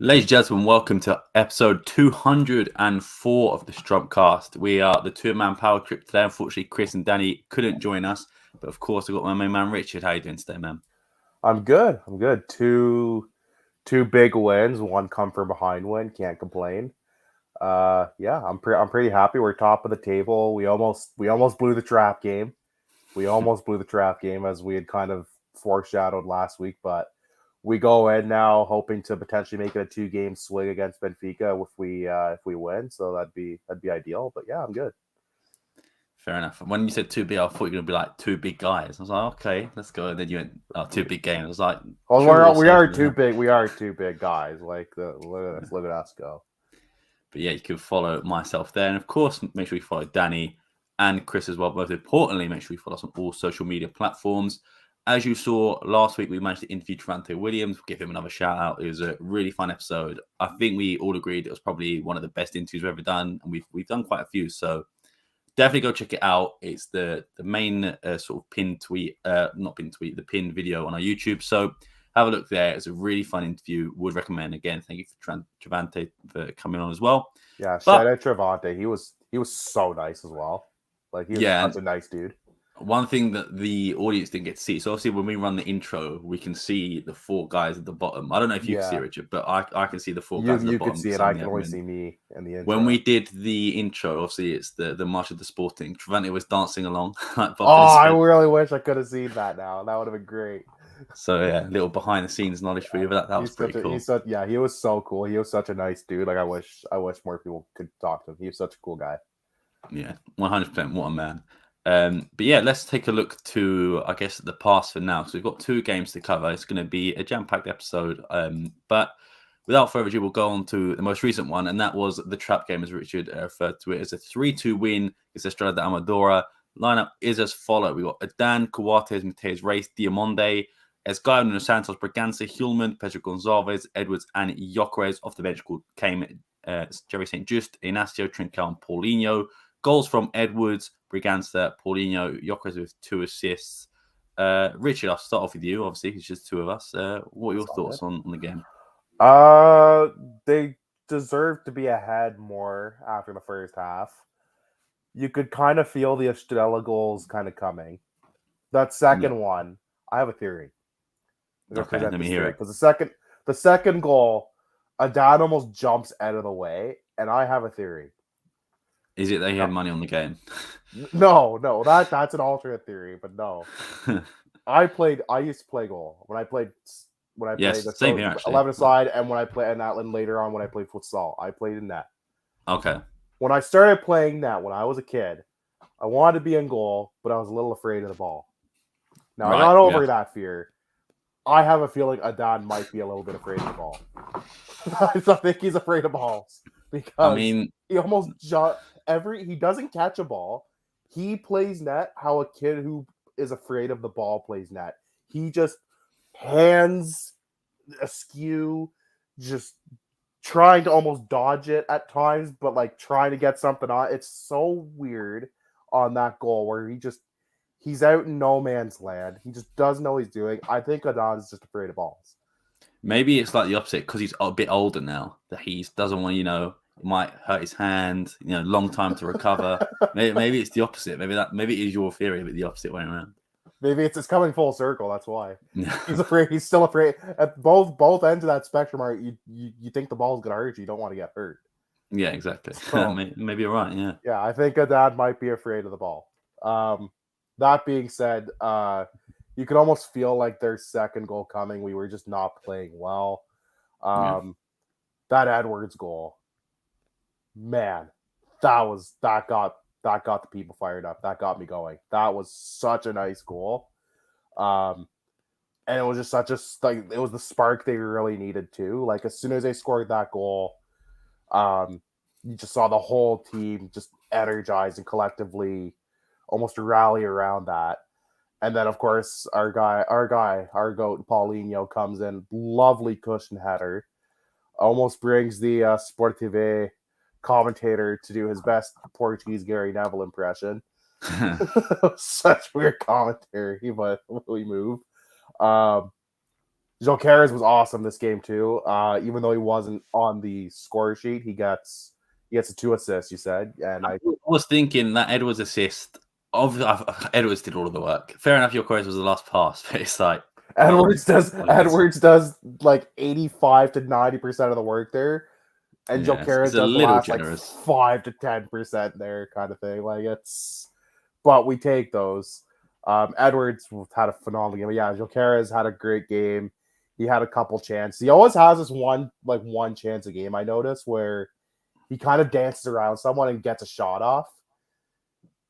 Ladies and gentlemen, welcome to episode 204 of the Strompcast. We are the two-man power trip today. Unfortunately, Chris and Danny couldn't join us, but of course, I've got my main man, Richard. How you doing today, man? I'm good. Two big wins, one come from behind win. Can't complain. I'm pretty happy. We're top of the table. We almost blew the trap game. As we had kind of foreshadowed last week, but we go in now hoping to potentially make it a 2-game swing against Benfica if we win. So that'd be ideal. But yeah, I'm good. Fair enough. When you said too big, I thought you were going to be like two big guys. I was like, okay, let's go. And then you went, two big games. I was like, we are two big. We are two big guys. Look at us go. But yeah, you can follow myself there. And of course, make sure you follow Danny and Chris as well. Most importantly, make sure you follow us on all social media platforms. As you saw last week, we managed to interview Trevante Williams. We'll give him another shout out. It was a really fun episode. I think we all agreed it was probably one of the best interviews we've ever done. And we've done quite a few. So definitely go check it out. It's the main sort of pinned video on our YouTube. So have a look there. It's a really fun interview. Would recommend. Again, thank you for Trevante for coming on as well. Yeah, shout out Trevante. He was so nice as well. Like, he was such a nice dude. One thing that the audience didn't get to see, so obviously when we run the intro, we can see the four guys at the bottom. I don't know if you can see it, Richard, but I can see the four guys at the bottom. You can see it. I can only see me in the intro. When we did the intro, obviously it's the March of the Sporting. Trevante was dancing along. I really wish I could have seen that now. That would have been great. So yeah, a little behind the scenes knowledge for you, but that was pretty cool. He was so cool. He was such a nice dude. Like, I wish more people could talk to him. He was such a cool guy. Yeah, 100%. What a man. But yeah, let's take a look to, I guess, the past for now. So we've got 2 games to cover. It's going to be a jam-packed episode. But without further ado, we'll go on to the most recent one, and that was the trap game, as Richard referred to it. It's a 3-2 win against Estrela de Amadora. Lineup is as follows. We've got Adan, Coates, Mateus Reis, Diamonde, Esgaio, Nuno Santos, Bragança, Hulman, Pedro Gonçalves, Edwards, and Gyökeres. Off the bench came Jerry St. Just, Inácio, Trincão, and Paulinho. Goals from Edwards, Bragança, Paulinho, Gyökeres with 2 assists. Richard, I'll start off with you. Obviously, it's just 2 of us. What are your thoughts on the game? They deserve to be ahead more after the first half. You could kind of feel the Estrela goals kind of coming. That second one, I have a theory. Okay, let me hear it. Because the second goal, Adan almost jumps out of the way, and I have a theory. Is it that he had money on the game? No, that's an alternate theory, but no. I used to play goal when I played same here, actually. 11-a-side, and when I played and later on when I played futsal, I played in net. Okay. When I started playing net when I was a kid, I wanted to be in goal, but I was a little afraid of the ball. Now, I'm not over that fear. I have a feeling Adan might be a little bit afraid of the ball. I think he's afraid of balls because he almost he doesn't catch a ball. He plays net how a kid who is afraid of the ball plays net. He just hands askew, just trying to almost dodge it at times, but like trying to get something on. It's so weird on that goal where he's out in no man's land. He just doesn't know what he's doing. I think Adan's just afraid of balls. Maybe it's like the opposite because he's a bit older now that he doesn't want, it might hurt his hand, long time to recover. maybe it's the opposite. Maybe it is your theory, but the opposite way around. Maybe it's coming full circle. That's why he's afraid. He's still afraid. At both ends of that spectrum are you think the ball's gonna hurt you. You don't want to get hurt. Yeah, exactly. So, maybe you're right. Yeah. Yeah, I think Dad might be afraid of the ball. That being said, you could almost feel like their second goal coming. We were just not playing well. That Edwards goal, man, that got the people fired up. That got me going. That was such a nice goal. And it was just it was the spark they really needed too. Like, as soon as they scored that goal, you just saw the whole team just energized and collectively almost rally around that. And then, of course, our goat, Paulinho, comes in. Lovely cushion header. Almost brings the Sport TV commentator to do his best Portuguese Gary Neville impression. Such weird commentary, but we move. Jokeres was awesome this game too. Even though he wasn't on the score sheet, he gets a 2 assists. You said, and I was thinking that Edwards' assist. Edwards did all of the work. Fair enough, Jokeres was the last pass, but it's like Edwards does like 85 to 90% of the work there, and Jokeres does the last generous. Like 5 to 10% there, kind of thing. Like but we take those. Edwards had a phenomenal game. But yeah, Jokeres had a great game. He had a couple chances. He always has this one chance a game, I notice, where he kind of dances around someone and gets a shot off.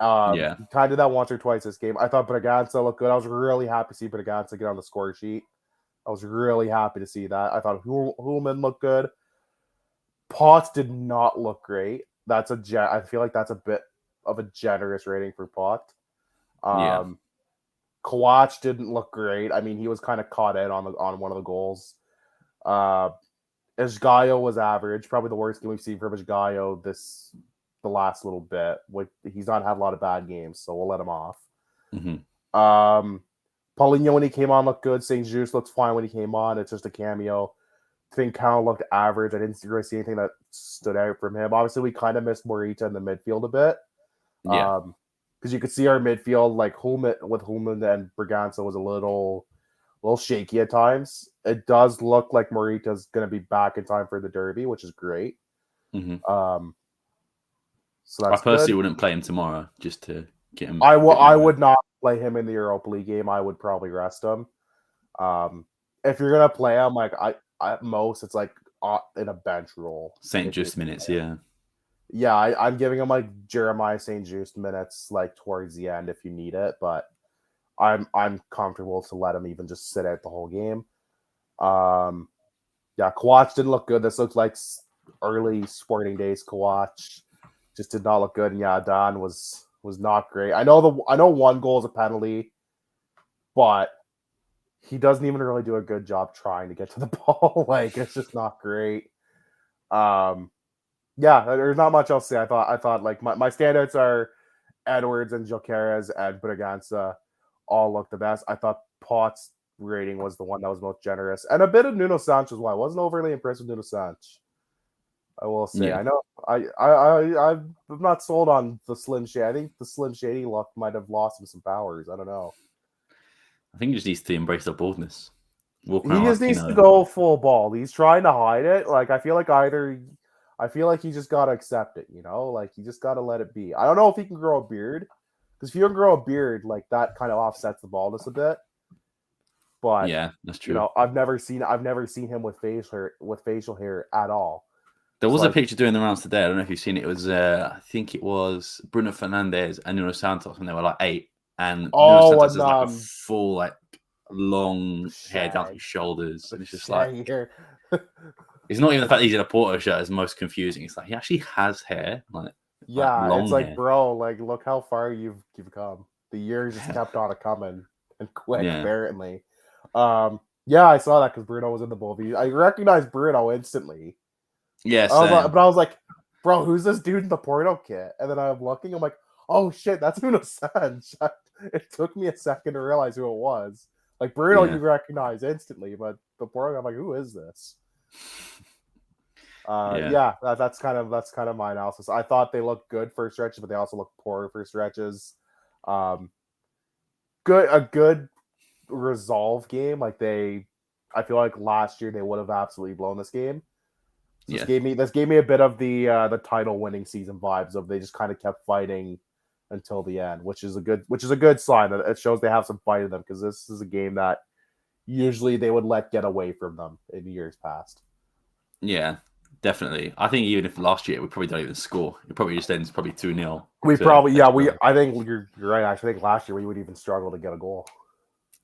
He kind of did that once or twice this game. I thought Braganza looked good. I was really happy to see Braganza get on the score sheet. I was really happy to see that. I thought Hulman looked good. Potts did not look great. I feel like that's a bit of a generous rating for Potts. Kawach didn't look great. I mean, he was kind of caught in on one of the goals. Esgaio was average. Probably the worst game we've seen from Esgaio the last little bit. He's not had a lot of bad games, so we'll let him off. Mm-hmm. Paulinho, when he came on, looked good. St. Just looks fine when he came on. It's just a cameo. I think Cal looked average. I didn't really see anything that stood out from him. Obviously, we kind of missed Morita in the midfield a bit. Yeah. Because you could see our midfield, like Hulman and Braganza, was a little shaky at times. It does look like Morita's going to be back in time for the Derby, which is great. Mm-hmm. So that's I personally good. wouldn't play him tomorrow just to get him. I would not play him in the Europa League game. I would probably rest him. If you're gonna play him, like at most, it's like in a bench role. St. Just minutes, yeah. Yeah, I'm giving him like Jeremiah St. Just minutes, like towards the end if you need it, but I'm comfortable to let him even just sit out the whole game. Yeah, Kawach didn't look good. This looked like early Sporting Days Kawach. Just did not look good, and yeah, Don was not great. I know one goal is a penalty, but he doesn't even really do a good job trying to get to the ball. Like, it's just not great. Yeah, there's not much else to say. I thought like my standouts are Edwards and Jokeres and Braganza all looked the best. I thought Potts' rating was the one that was most generous, and a bit of Nuno Santos as well. I wasn't overly impressed with Nuno Santos, I will say. Yeah. I know I'm not sold on the Slim Shady. I think the Slim Shady look might have lost him some powers. I don't know. I think he just needs to embrace the baldness. He just needs to go full ball. He's trying to hide it. Like, I feel like he just gotta accept it, you know? Like, you just gotta let it be. I don't know if he can grow a beard. Because if you don't grow a beard, like, that kind of offsets the baldness a bit. But yeah, that's true. You know, I've never seen him with facial hair at all. There was a picture doing the rounds today. I don't know if you've seen it. It was I think it was Bruno Fernandes and Nuno Santos when they were like 8. And Nuno Santos has like a full, like, long hair down to his shoulders. And it's just like it's not even the fact that he's in a Porto shirt is most confusing. It's like he actually has hair. Like, it's like, bro, like, look how far you've come. The years just kept on coming and quick, apparently. Yeah, I saw that because Bruno was in the movie. I recognized Bruno instantly. Yes, but I was like, bro, who's this dude in the Porto kit? And then I'm looking, I'm like, oh shit, that's Nuno Santos. It took me a second to realize who it was. Like, Bruno, you recognize instantly, but the Porto, I'm like, who is this? That's kind of my analysis. I thought they looked good for stretches, but they also looked poor for stretches. A good resolve game. Like, I feel like last year they would have absolutely blown this game. So this gave me a bit of the title winning season vibes of they just kind of kept fighting until the end, which is a good sign that it shows they have some fight in them, because this is a game that usually they would let get away from them in years past. Yeah, definitely. I think even if last year we probably don't even score, it probably just ends 2-0. I think you're right. I think last year we would even struggle to get a goal.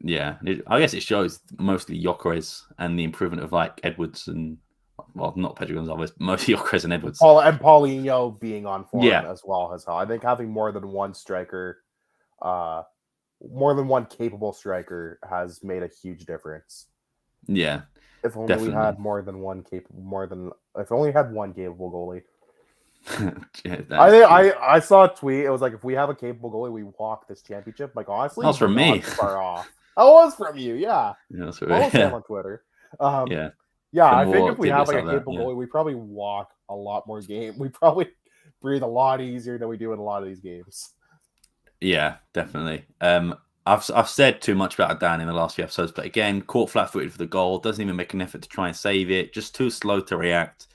Yeah, I guess it shows mostly Jokeres and the improvement of like Edwards and, well, not Pedro Gonzalez, but mostly Jokeres and Edwards. And Paulinho being on form as well as how I think having more than one striker, more than one capable striker has made a huge difference. Yeah, if only we had if only had one capable goalie. I saw a tweet. It was like, if we have a capable goalie, we walk this championship. Like, honestly, that was from me. Far off. I was from you, yeah. Yeah, that's Follow right. Sam Yeah, on Twitter. yeah. Yeah, For I think more if we have tidbits like like a that. capable Yeah. goalie, we probably walk a lot more game. We probably breathe a lot easier than we do in a lot of these games. Yeah, definitely. I've said too much about Dan in the last few episodes, but again, caught flat-footed for the goal. Doesn't even make an effort to try and save it. Just too slow to react.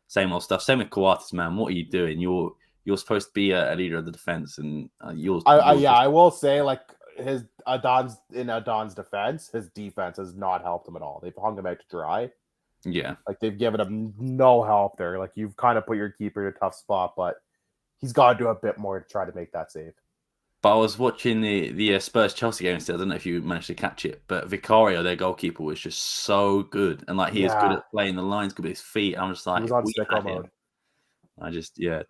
Same old stuff. Same with Coates, man. What are you doing? You're supposed to be a leader of the defense, and you're just I will say like his Adon's defense, his defense has not helped him at all. They've hung him out to dry. yeah. Like they've given him no help there. Like you've kind of put your keeper in a tough spot, but he's got to do a bit more to try to make that save. But I was watching the Spurs Chelsea game instead. I don't know if you managed to catch it, but Vicario, their goalkeeper, was just so good, and like he is good Yeah, at playing the lines, good with his feet. I'm just he like, was if on we sicko had mode. him,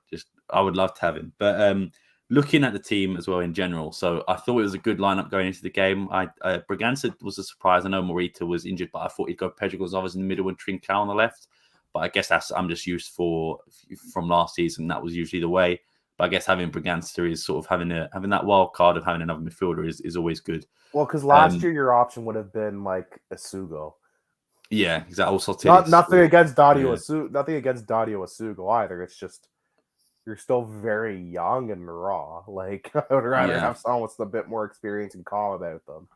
I would love to have him. But looking at the team as well in general, so I thought it was a good lineup going into the game. Braganza was a surprise. I know Morita was injured, but I thought he'd go Pedro Gonzalez in the middle and Trincao on the left. But I guess I'm just used from last season. That was usually the way. But I guess having Braganza is sort of having that wild card of having another midfielder is always good. Well, because last year your option would have been like Asugo. Yeah, exactly. Also, Nothing against Dario yeah. Asugo. Nothing against Dario Asugo either. It's just you're still very young and raw. Like I would rather have someone with a bit more experience and calm about them.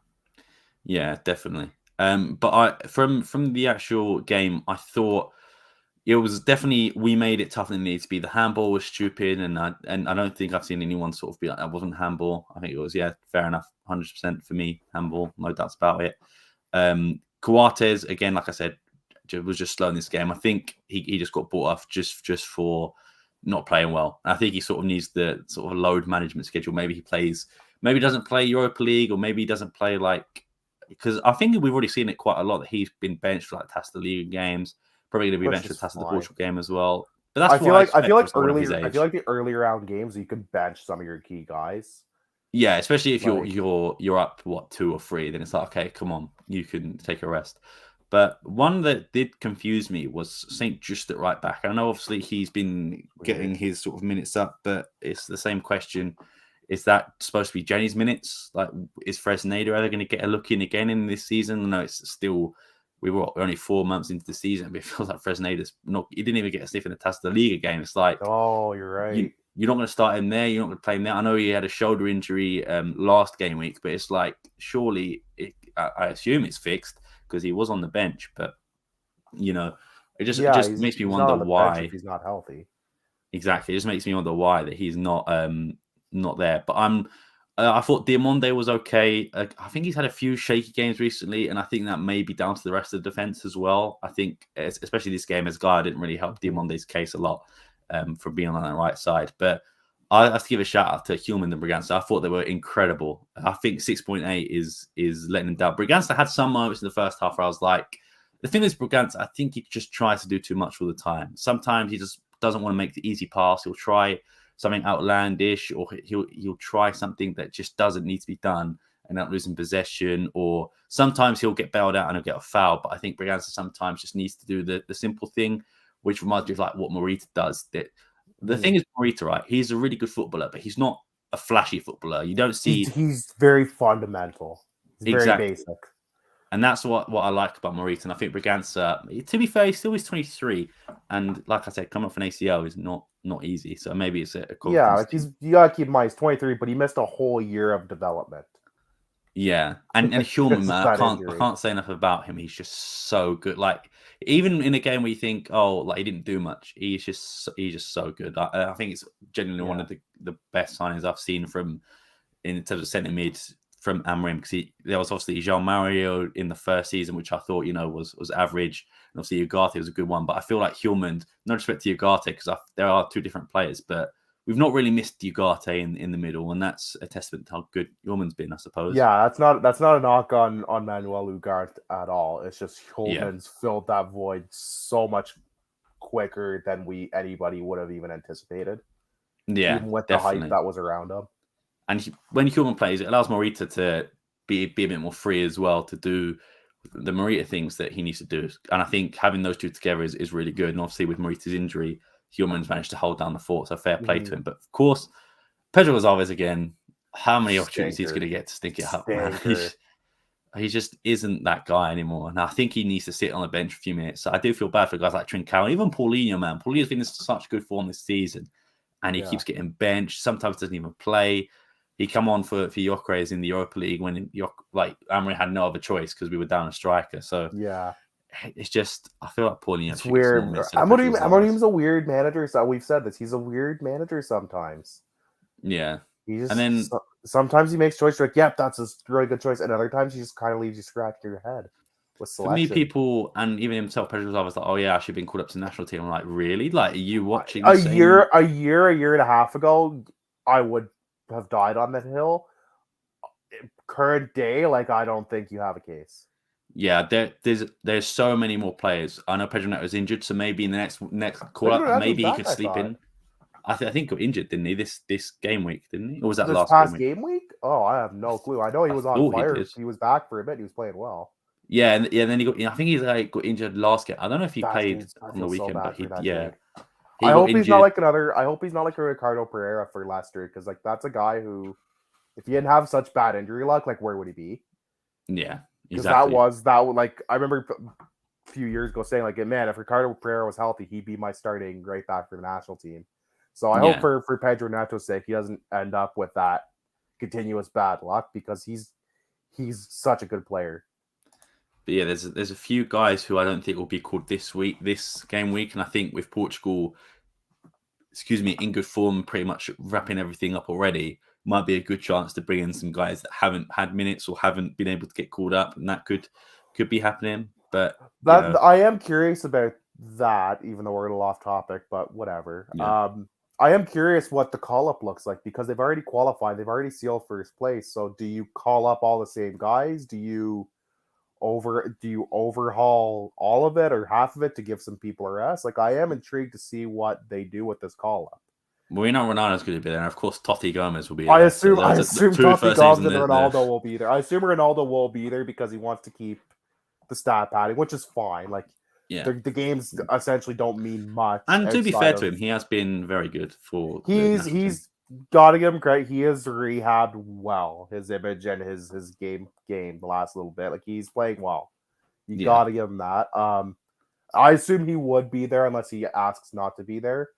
Yeah, definitely. But from the actual game, I thought it was definitely we made it tougher than it needed to be. The handball was stupid, and I don't think I've seen anyone sort of be like that wasn't handball. I think it was fair enough, 100% for me handball, no doubts about it. Coates again, like I said, was just slow in this game. I think he just got bought off just for not playing well. I think he sort of needs the sort of load management schedule. Maybe he doesn't play Europa League, or maybe he doesn't play because I think we've already seen it quite a lot that he's been benched for like Taça League games. Probably going to be benched for Taça the Portugal game as well. But that's I feel like the early round games you can bench some of your key guys. Yeah, especially if you're up 2 or 3, then it's like, okay, come on, you can take a rest. But one that did confuse me was St. Just at right back. I know obviously he's been getting his sort of minutes up, but it's the same question. Is that supposed to be Jenny's minutes? Like, is Fresneda ever going to get a look in again in this season? No, it's still, we're only 4 months into the season, but it feels like Fresneda's he didn't even get a sniff in the Taça League game. It's like, oh, you're right. You're not going to start him there. You're not going to play him there. I know he had a shoulder injury last game week, but it's like, surely, I assume it's fixed because he was on the bench. But, it just makes me wonder why. If he's not healthy. Exactly. It just makes me wonder why that he's not there. But I thought Diamonde was okay. I think he's had a few shaky games recently, and I think that may be down to the rest of the defense as well. I think, especially this game, as Guy didn't really help Diamonde's case a lot. From being on the right side. But I have to give a shout out to Hillman and Braganza. I thought they were incredible. I think 6.8 is letting them down. Braganza had some moments in the first half where I was like, the thing is, Braganza, I think he just tries to do too much all the time. Sometimes he just doesn't want to make the easy pass. He'll try something outlandish, or he'll try something that just doesn't need to be done and not losing possession. Or sometimes he'll get bailed out and he'll get a foul. But I think Braganza sometimes just needs to do the simple thing, which reminds me of like what Morita does. The thing is, Morita, right? He's a really good footballer, but he's not a flashy footballer. You don't see. He's very fundamental. He's very basic. And that's what I like about Morita. And I think Braganza, to be fair, he still is 23. And like I said, coming off an ACL is not easy. So maybe it's a you gotta keep in mind he's 23, but he missed a whole year of development. Yeah, and Hillman, man, I can't say enough about him. He's just so good. Like, even in a game where you think, oh, like he didn't do much, he's just so good. I think it's genuinely one of the best signings I've seen in terms of centre mid from Amorim, because there was obviously João Mario in the first season, which I thought was average, and obviously Ugarte was a good one. But I feel like Hillman, no respect to Ugarte, because there are two different players, but we've not really missed Ugarte in the middle, and that's a testament to how good Hillman's been, I suppose. Yeah, that's not a knock on Manuel Ugarte at all. It's just Hillman's filled that void so much quicker than anybody would have even anticipated. Yeah, even with definitely. the hype that was around him. And when Hillman plays, it allows Morita to be a bit more free as well to do the Morita things that he needs to do. And I think having those two together is really good. And obviously with Morita's injury, Hillman's managed to hold down the fort, so fair play to him. But of course, Pedro Gonzalez again, how many opportunities he's going to get to stink it up, man? He just isn't that guy anymore. And I think he needs to sit on the bench for a few minutes. So I do feel bad for guys like Trincao, even Paulinho, man. Paulinho's been in such good form this season. And he keeps getting benched. Sometimes doesn't even play. He come on for Gyökeres in the Europa League when Amorim had no other choice because we were down a striker. So it's just, I feel like Paulinho. It's weird. Amorim's a weird manager. So we've said this. He's a weird manager sometimes. Yeah. He just, and then sometimes he makes choices like, yep, that's a really good choice. And other times he just kind of leaves you scratching your head with selection. For me, people, and even himself, Pedro Gonzalez, like, oh yeah, I should have been called up to the national team. I'm like, really? Like, are you watching a year and a half ago, I would have died on that hill. Current day, like, I don't think you have a case. Yeah, there's so many more players. I know Pedro Neto was injured, so maybe in the next call up, maybe he could sleep in. I think he got injured, didn't he? This game week, didn't he? Or was that last game week? Oh, I have no clue. I know he was on fire. He was back for a bit. He was playing well. Yeah, and then he got. I think he got injured last game. I don't know if he played on the weekend, but I hope he's not like another. I hope he's not like a Ricardo Pereira for Leicester, because like that's a guy who, if he didn't have such bad injury luck, like where would he be? Yeah, because like I remember a few years ago saying like, man, if Ricardo Pereira was healthy, he'd be my starting right back for the national team. So I hope for Pedro Neto's sake, he doesn't end up with that continuous bad luck, because he's such a good player. But yeah, there's a few guys who I don't think will be called this game week, and I think with Portugal, in good form, pretty much wrapping everything up already, might be a good chance to bring in some guys that haven't had minutes or haven't been able to get called up, and that could be happening. But I am curious about that, even though we're a little off topic, but whatever. Yeah. I am curious what the call-up looks like, because they've already qualified. They've already sealed first place. So do you call up all the same guys? Do you overhaul all of it or half of it to give some people a rest? Like, I am intrigued to see what they do with this call-up. Well, we know Ronaldo's going to be there, and of course Totti Gomez will be there. I assume Totti Gomez and Ronaldo will be there. I assume Ronaldo will be there because he wants to keep the stat padding, which is fine. Like, the games essentially don't mean much. And to be fair to him, he has been very good for. He's got to give him credit. He has rehabbed well his image and his game the last little bit. Like, he's playing well. You got to give him that. I assume he would be there unless he asks not to be there.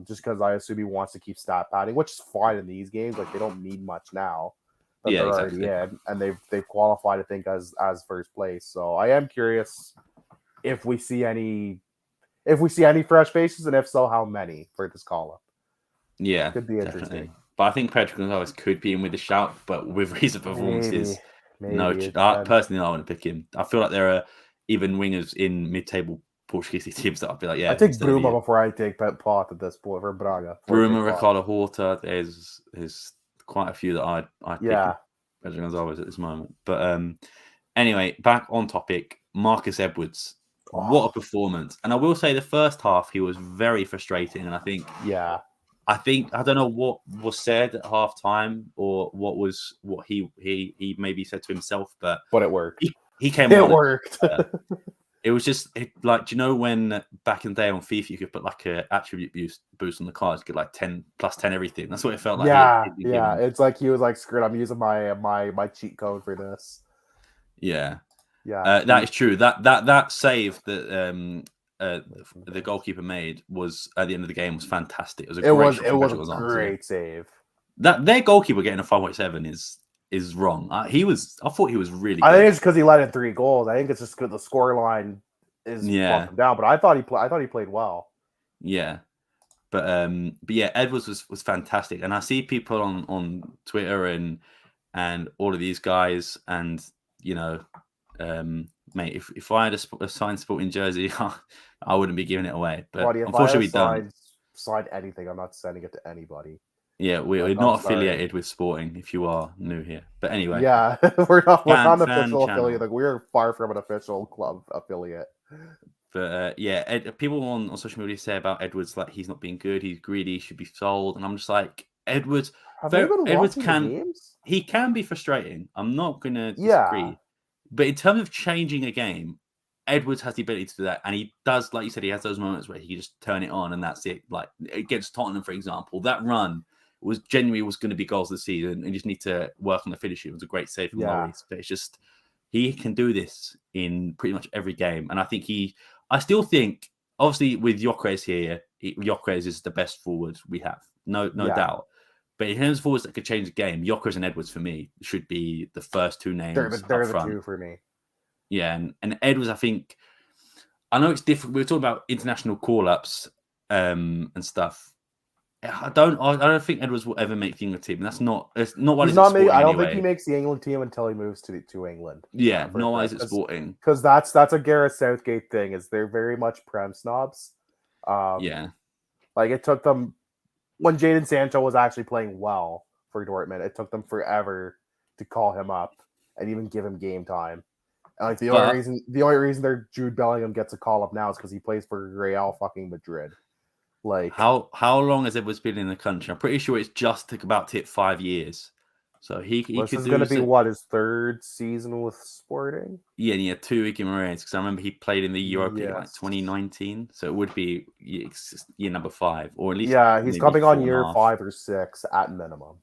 Just because I assume he wants to keep stat padding, which is fine in these games. Like, they don't mean much now. That they're already in, and they've qualified, I think, as first place. So I am curious if we see any fresh faces, and if so, how many for this call up. Yeah, could be interesting. But I think Pedro Gonzalez could be in with a shout, but with recent performances, maybe. Personally, I want to pick him. I feel like there are even wingers in mid-table Portuguese teams that I'd be like, I take Bruma before I take Pot at this point for Braga. Bruma, Ricardo Horta. There's quite a few that I'd pick Pedro Gonzalez at this moment. But anyway, back on topic. Marcus Edwards. What a performance! And I will say, the first half he was very frustrating, and I think I don't know what was said at half time or what he maybe said to himself, but it worked. He came. It worked. It was just like, do you know when back in the day on FIFA you could put like a attribute boost on the cards, get like 10 plus 10 everything. That's what it felt like. Yeah. It's like he was like, screw it, I'm using my cheat code for this. Yeah. That is true. That save that the goalkeeper made was at the end of the game was fantastic. It was a great save. That their goalkeeper getting a 5.7 is wrong. I thought he was really good. I think it's because he let in 3 goals. I think it's just because the scoreline is down. But I thought he played well. Yeah. But yeah, Edwards was fantastic. And I see people on Twitter and all of these guys, and mate, if I had a signed Sporting jersey, I wouldn't be giving it away. But unfortunately, we don't. Signed anything, I'm not sending it to anybody. Yeah, we're not affiliated with Sporting. If you are new here, but anyway, we're not an official affiliate. Like, we're far from an official club affiliate. But people on social media say about Edwards, like, he's not being good, he's greedy, he should be sold, and I'm just like, Edwards can be frustrating. I'm not gonna disagree. But in terms of changing a game, Edwards has the ability to do that. And he does, like you said, he has those moments where he can just turn it on and that's it. Like against Tottenham, for example, that run was going to be goals this season. And you just need to work on the finishing. It was a great save from Lloris. But it's just, He can do this in pretty much every game. And I still think, obviously, with Gyökeres here, Gyökeres is the best forward we have. No doubt. But in terms of forwards that could change the game, Gyökeres and Edwards, for me, should be the first two names They're up the front. two for me. Yeah, and Edwards, I think, I know it's different. We were talking about international call-ups and stuff. I don't think Edwards will ever make the England team. It's not why he's not Sporting. I don't anyway. think he makes the England team until he moves to England. Yeah, no why is it Sporting? Because that's a Gareth Southgate thing. Is they're very much Prem snobs. Yeah, like it took them when Jadon Sancho was actually playing well for Dortmund. It took them forever to call him up and even give him game time. And like the only reason their Jude Bellingham gets a call up now is because he plays for Real fucking Madrid. Like how long has Edwards been in the country? I'm pretty sure it's just about to hit 5 years. So he this could is going to be his third season with Sporting. Yeah, and he had 2 Guimarães because I remember he played in the Europa League like 2019. So it would be year number 5, or at least he's coming on year 5 or 6 at minimum.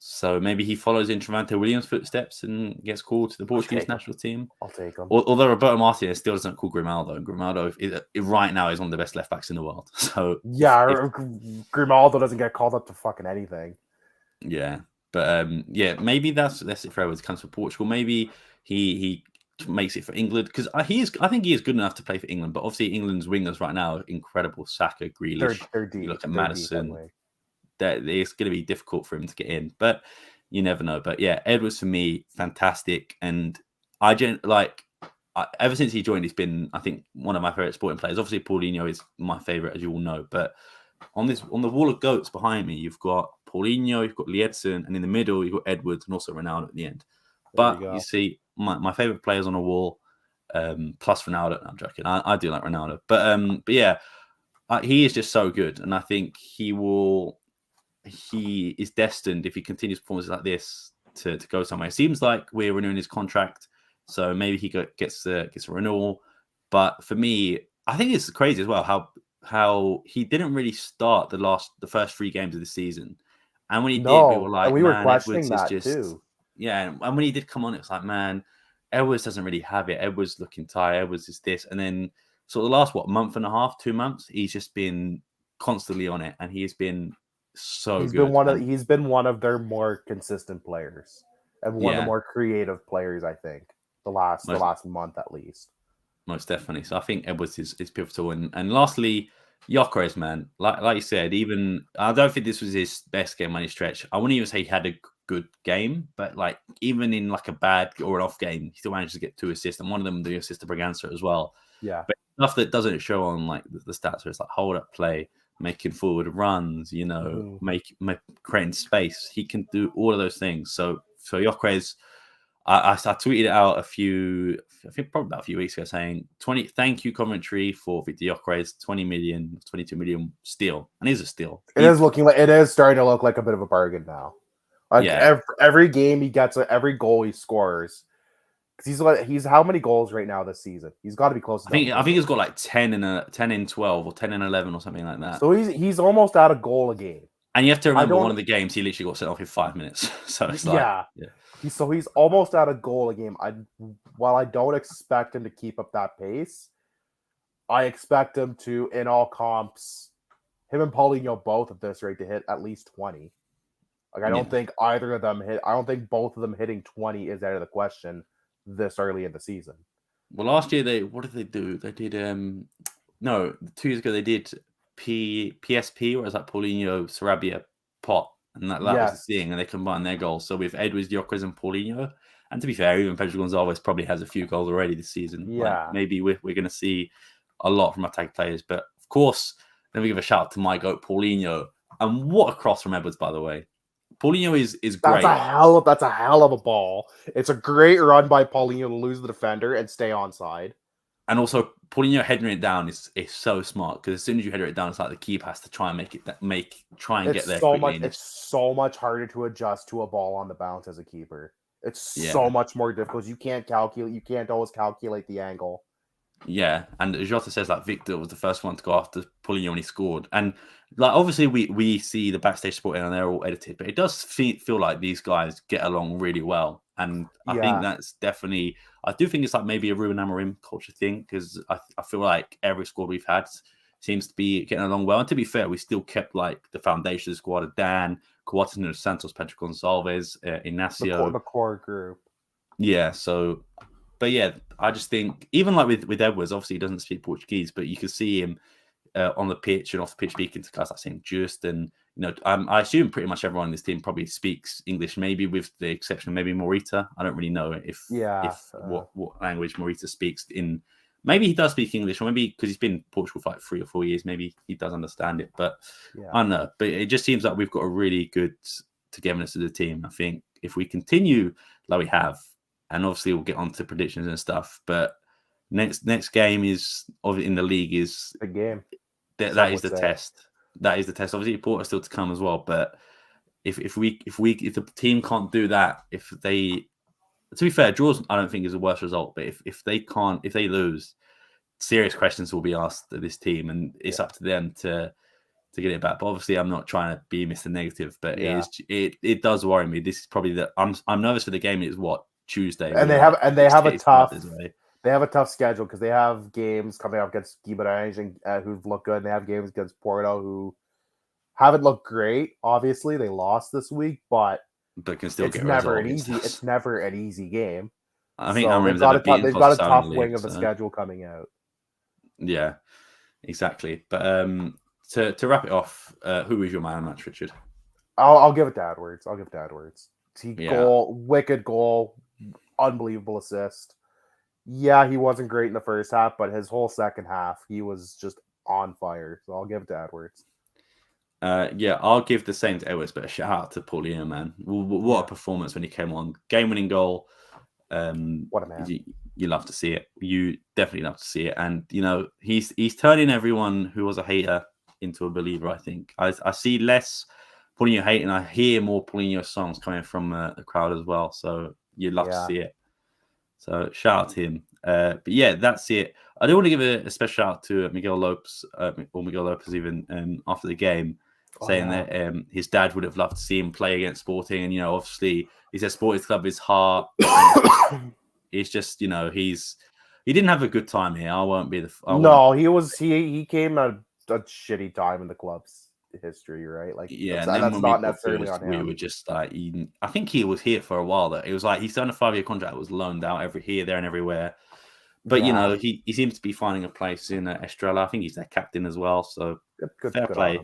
So maybe he follows in Trevante Williams' footsteps and gets called to the Portuguese national team. I'll take him. Although Roberto Martinez still doesn't call Grimaldo. And Grimaldo right now is one of the best left backs in the world. So Grimaldo doesn't get called up to fucking anything. Yeah, but maybe that's it for Edwards. Comes for Portugal. Maybe he makes it for England because I think he is good enough to play for England. But obviously England's wingers right now are incredible. Saka, Grealish. They're deep. You look at Maddison. That it's going to be difficult for him to get in, but you never know. But yeah, Edwards for me, fantastic, and ever since he joined, he's been, I think, one of my favorite Sporting players. Obviously, Paulinho is my favorite, as you all know. But on the wall of goats behind me, you've got Paulinho, you've got Liedson, and in the middle, you've got Edwards and also Ronaldo at the end. But you see, my favorite players on the wall, plus Ronaldo. No, I'm joking. I do like Ronaldo, but yeah, he is just so good, and I think he is destined, if he continues performances like this, to go somewhere. It seems like we're renewing his contract, so maybe he gets a renewal. But for me, I think it's crazy as well how he didn't really start the first 3 games of the season, and when he did, we were like, we were questioning that too. Yeah, and when he did come on, it was like, man, Edwards doesn't really have it. Edwards looking tired. Edwards is this, and then sort of the last month and a half, 2 months, he's just been constantly on it, and he's been so good. He's been one of their more consistent players and one of the more creative players, I think, the last month at least. Most definitely. So I think Edwards is pivotal. And lastly, Gyökeres, man, like you said, even I don't think this was his best game on his stretch. I wouldn't even say he had a good game, but like even in like a bad or an off game, he still managed to get 2 assists, and one of them the assist to Bragança as well. Yeah, but stuff that doesn't show on like the stats, where it's like hold up play, making forward runs, creating space. He can do all of those things. So Gyökeres, I tweeted it out I think probably about a few weeks ago saying, thank you Coventry for Victor Gyökeres, 20 million, 22 million steal. And it is a steal. It is starting to look like a bit of a bargain now. Like every game he gets, every goal he scores, because he's how many goals right now this season? He's got to be close. I think he's got like 10 in 12 or 10 in 11 or something like that. So he's almost at a goal a game. And you have to remember one of the games he literally got sent off in 5 minutes. So it's like he's almost at a goal a game. While I don't expect him to keep up that pace, I expect him to, in all comps, him and Paulinho both at this rate, to hit at least 20. Like I don't think either of them hit. I don't think both of them hitting 20 is out of the question this early in the season. Well, last year what did they do? They did 2 years ago they did PSP, where it was like Paulinho, Sarabia, Pot, and that was the thing, and they combined their goals. So with Edwards, Gyökeres, and Paulinho, and to be fair, even Pedro Gonçalves probably has a few goals already this season. Yeah, like maybe we're going to see a lot from attack players, but of course, then we give a shout out to my goat Paulinho, and what a cross from Edwards, by the way. Paulinho is great. That's a hell of a ball. It's a great run by Paulinho to lose the defender and stay onside. And also, Paulinho heading it down is so smart, because as soon as you header it down, it's like the keeper has to try and get there. It's so much harder to adjust to a ball on the bounce as a keeper. It's so much more difficult. You can't always calculate the angle. Yeah, and Jota says like Victor was the first one to go after Paulinho when he scored, and like obviously we see the backstage support and they're all edited, but it does feel like these guys get along really well, and I think that's definitely. I do think it's like maybe a Ruben Amorim culture thing because I feel like every squad we've had seems to be getting along well. And to be fair, we still kept like the foundation of the squad of Dan, Coates, Santos, Pedro Gonçalves, Inacio, the core group. Yeah, so. But yeah, I just think even like with Edwards, obviously he doesn't speak Portuguese, but you can see him on the pitch and off the pitch speaking to guys like St. Just, and I assume pretty much everyone in this team probably speaks English, maybe with the exception of maybe Morita. I don't really know if what language Morita speaks in. Maybe he does speak English, or maybe because he's been in Portugal for like 3 or 4 years, maybe he does understand it. But I don't know. But it just seems like we've got a really good togetherness of the team. I think if we continue like we have. And obviously, we'll get on to predictions and stuff. But next game is in the league is the game. That is the test. That is the test. Obviously, Porto still to come as well. But if the team can't do that, to be fair, draws I don't think is a worse result. But if they lose, serious questions will be asked of this team, and it's up to them to get it back. But obviously, I'm not trying to be Mr. Negative, but it does worry me. This is probably I'm nervous for the game. It's what. Tuesday, and they have a tough schedule because they have games coming up against Guimarães and who've looked good. And they have games against Porto who haven't looked great. Obviously, they lost this week, but can still it's never an easy. It's never an easy game. I think they've got a tough wing of the schedule coming out. Yeah, exactly. But to wrap it off, who is your man of the match, Richard? I'll give it to Edwards. Wicked goal. Unbelievable assist. Yeah, he wasn't great in the first half, but his whole second half, he was just on fire. So I'll give it to Edwards. I'll give the same to Edwards, but a shout out to Paulinho, man. What a performance when he came on. Game-winning goal. What a man. You love to see it. You definitely love to see it. And, he's turning everyone who was a hater into a believer, I think. I see less Paulinho hate, and I hear more Paulinho songs coming from the crowd as well. So you'd love to see it. So shout out to him. But yeah, that's it. I do want to give a special shout out to Miguel Lopez even after the game, saying that his dad would have loved to see him play against Sporting. And, obviously he said Sporting's club is heart. It's just, he didn't have a good time here. I won't be he came at a shitty time in the club's history, right? Like, yeah, that's not necessarily on him. We were just like, I think he was here for a while. Though it was like he's done a 5-year contract, was loaned out here, there, and everywhere. But he seems to be finding a place in Estrela. I think he's their captain as well. So fair play,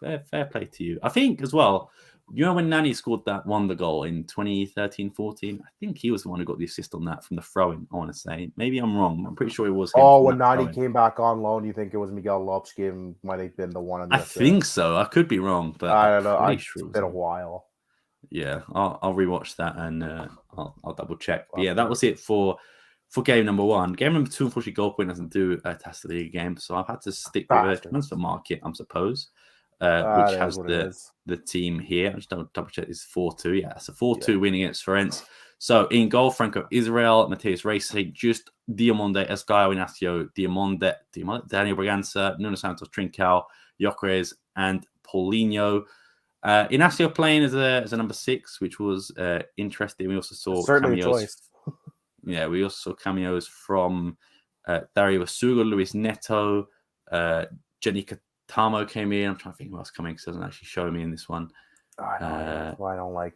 fair play to you. I think as well. When Nani scored that wonder goal in 2013-14, I think he was the one who got the assist on that from the throw-in, I want to say. Maybe I'm wrong. I'm pretty sure it was him. Oh, when Nani came back on loan, you think it was Miguel Lopes might have been the one on the assist? I think so. I could be wrong, but I don't know. It's been a while. Yeah, I'll rewatch that and I'll double check. But yeah, that was it for game number 1. Game number 2, unfortunately, goal point doesn't do a Taça Liga game, so I've had to stick with a transfer market, I suppose. Which has the team here. I just don't double check. It's 4-2. Yeah, it's a 4-2 win against Farense. So in goal, Franco Israel, Mateus Reis, Just, Diamande, Esgaio, Inacio, Diamande, Daniel Bragança, Nuno Santos, Trincao, Gyökeres, and Paulinho. Inacio playing as a number 6, which was interesting. We also saw cameos. Yeah, we also saw cameos from Dario Asuga, Luis Neto, Jenny Tamo came in. I'm trying to think who else coming because it doesn't actually show me in this one. I don't like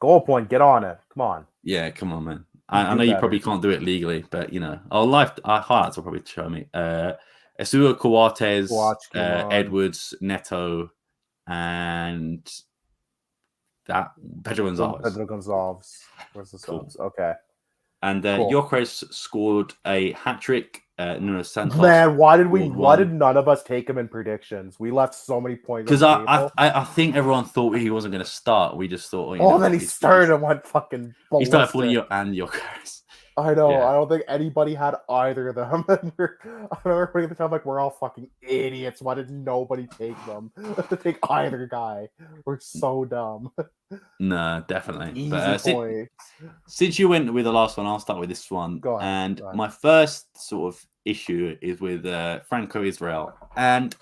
goal point. Get on it. Come on. Yeah, come on, man. I know you probably can't do it legally, but our highlights will probably show me. Asuga, Coates, Edwards, Neto, and that Pedro Gonçalves. Where's the subs? Okay. And Gyökeres scored a hat-trick. Nuno Santos. Man, why did none of us take him in predictions? We left so many points. Because I think everyone thought he wasn't going to start. We just thought. Then he started and went fucking ballistic. He started Paulinho and Gyökeres. I know. Yeah. I don't think anybody had either of them. And I remember putting the time like we're all fucking idiots. Why did nobody take them? Take either guy. We're so dumb. No, definitely. Easy But points. since you went with the last one, I'll start with this one. Go ahead. And my first sort of issue is with Franco Israel. And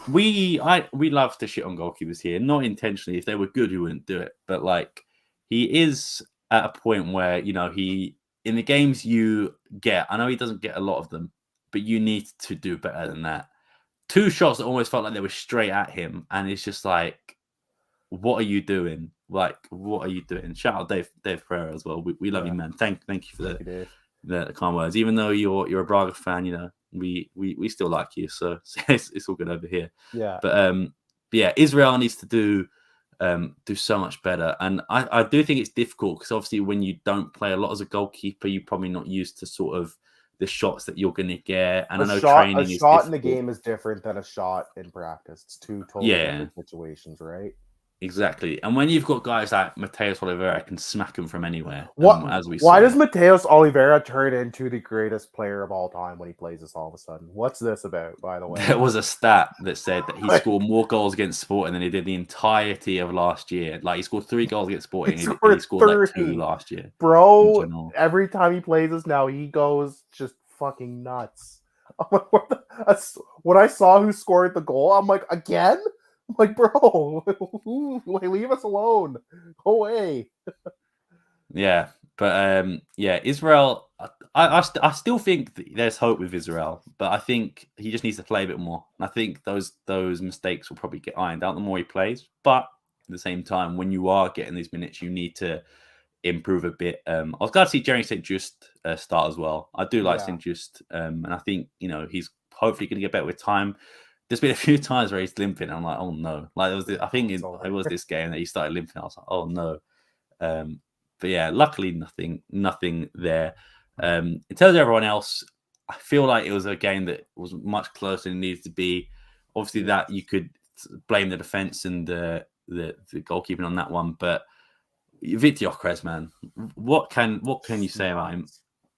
we love to shit on goalkeepers here, not intentionally. If they were good, we wouldn't do it. But like, he is at a point where, you know, he in the games you get, I know he doesn't get a lot of them, but you need to do better than that. 2 shots that almost felt like they were straight at him, and it's just like, what are you doing? Like, what are you doing? Shout out Dave Pereira as well. We love you, man. Thank you for the kind words. Even though you're a Braga fan, you know, we still like you, so it's all good over here. Yeah. But yeah, Israel needs to do so much better, and I do think it's difficult because obviously when you don't play a lot as a goalkeeper, you're probably not used to sort of the shots that you're going to get. And I know training is difficult. A shot in the game is different than a shot in practice. It's 2 totally different situations, right? Exactly. And when you've got guys like Mateus Oliveira can smack them from anywhere, why does Mateus Oliveira turn into the greatest player of all time when he plays this all of a sudden? What's this about, by the way? There was a stat that said that he scored more goals against Sporting than he did the entirety of last year. Like, he scored 3 goals against Sporting, and he scored like 2 last year. Bro, every time he plays us now, he goes just fucking nuts. When I saw who scored the goal, I'm like, again? I'm like, bro, leave us alone. Go away. Yeah, but yeah, Israel. I still think there's hope with Israel, but I think he just needs to play a bit more. And I think those mistakes will probably get ironed out the more he plays. But at the same time, when you are getting these minutes, you need to improve a bit. I was glad to see Jerry St. Just start as well. I do like St. Just, and I think, you know, he's hopefully going to get better with time. There's been a few times where he's limping. I'm like, oh no! Like I think it was this game that he started limping. I was like, oh no! But yeah, luckily nothing there. In terms of everyone else, I feel like it was a game that was much closer than it needed to be. Obviously, that you could blame the defense and the goalkeeping on that one, but Victor Gyökeres, man, what can you say about him?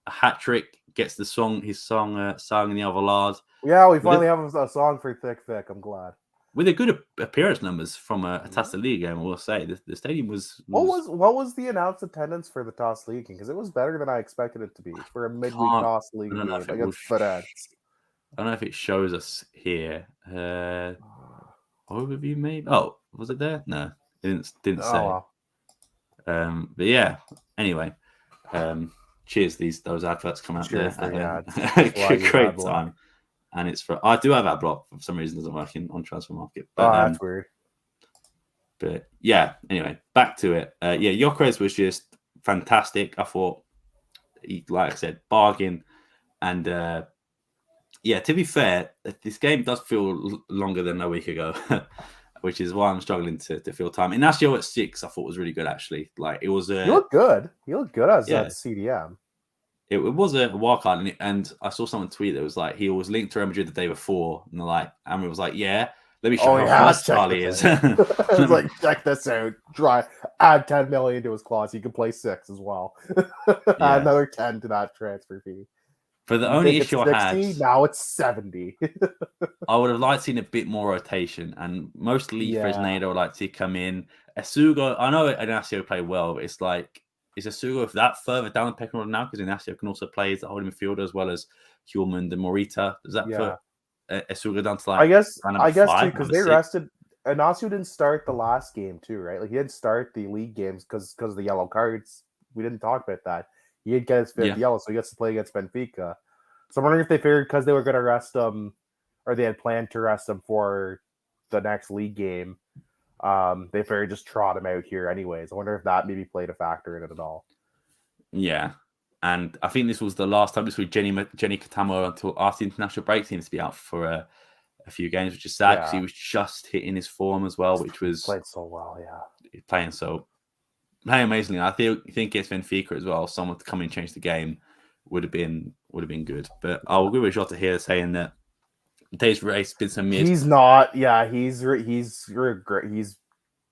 A hat trick, gets his song sung in the Alvalade. Yeah, we finally have a song for Thick. I'm glad. With a good appearance numbers from a Taça League game, I will say the stadium was. What was the announced attendance for the Taça League? Because it was better than I expected it to be for a midweek Taça League game against Farense. I don't know if it shows us here. Overview, maybe. Oh, was it there? No, it didn't say. Wow. But yeah. Anyway, cheers. Those adverts come out cheers there. Great time. And it's for. I do have ad block for some reason. Doesn't work on Transfer Market. But, that's weird. But yeah. Anyway, back to it. Yeah, Gyökeres was just fantastic. I thought, like I said, bargain. And yeah, to be fair, this game does feel longer than a week ago, which is why I'm struggling to fill time. Inacio at 6, I thought was really good actually. Like, it was. You look good. You look good as that CDM. It was a wild card, and I saw someone tweet that was like he was linked to Real Madrid the day before, and Amri was like, "Yeah, let me show you how versatile he is." I was like, "Check this out! Add 10 million to his clause. He can play 6 as well. Add another 10 to that transfer fee." But the only issue I had, now it's 70. I would have liked seeing a bit more rotation, and mostly Fresneda would like to come in. Asugo, I know Inacio played well, but it's like. Is Asugo that further down the pecking order now? Because Inacio can also play as the holding midfielder as well as Hjulmand and Morita. Does that put Asugo down to like? I guess too, because they rested. Inacio didn't start the last game too, right? Like he didn't start the league games because of the yellow cards. We didn't talk about that. He didn't get his 5th yellow, so he gets to play against Benfica. So I'm wondering if they figured because they were going to rest him, or they had planned to rest him for the next league game. They figured just trot him out here anyways. I wonder if that maybe played a factor in it at all. Yeah, and I think this was the last time this week Jenny Katamo until after the international break seems to be out for a few games, which is sad because he was just hitting his form as well, which was played so well. Yeah, playing amazingly. I think it's Benfica as well. Someone to come in and change the game would have been good. But I'll agree with Jota here saying that. Today's race been some mid. He's not. Yeah, he's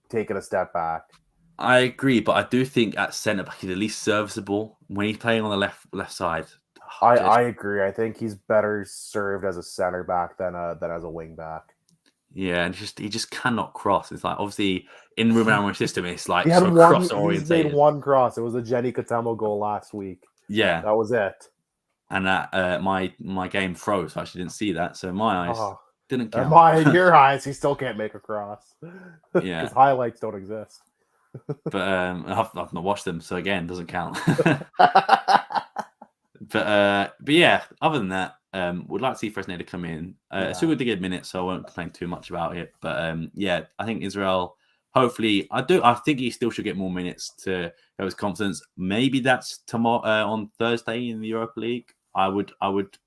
taken a step back. I agree, but I do think at centre back he's at least serviceable when he's playing on the left side. I agree. I think he's better served as a center back than as a wing back. Yeah, and he just cannot cross. It's like obviously in Ruben Amorim's system, it's like He had so one. cross He's made orientated. one cross. It was the Jenny Katemo goal last week. Yeah, that was it. And that my game froze. I actually didn't see that, so my eyes didn't count. In your eyes, he still can't make a cross. Yeah, because highlights don't exist. But I've not watched them, so again, doesn't count. But yeah, other than that, would like to see Fresnel to come in. Suga did get minutes, so I won't complain too much about it. But yeah, I think Israel. Hopefully, I think he still should get more minutes to have his confidence. Maybe that's tomorrow on Thursday in the Europa League. I would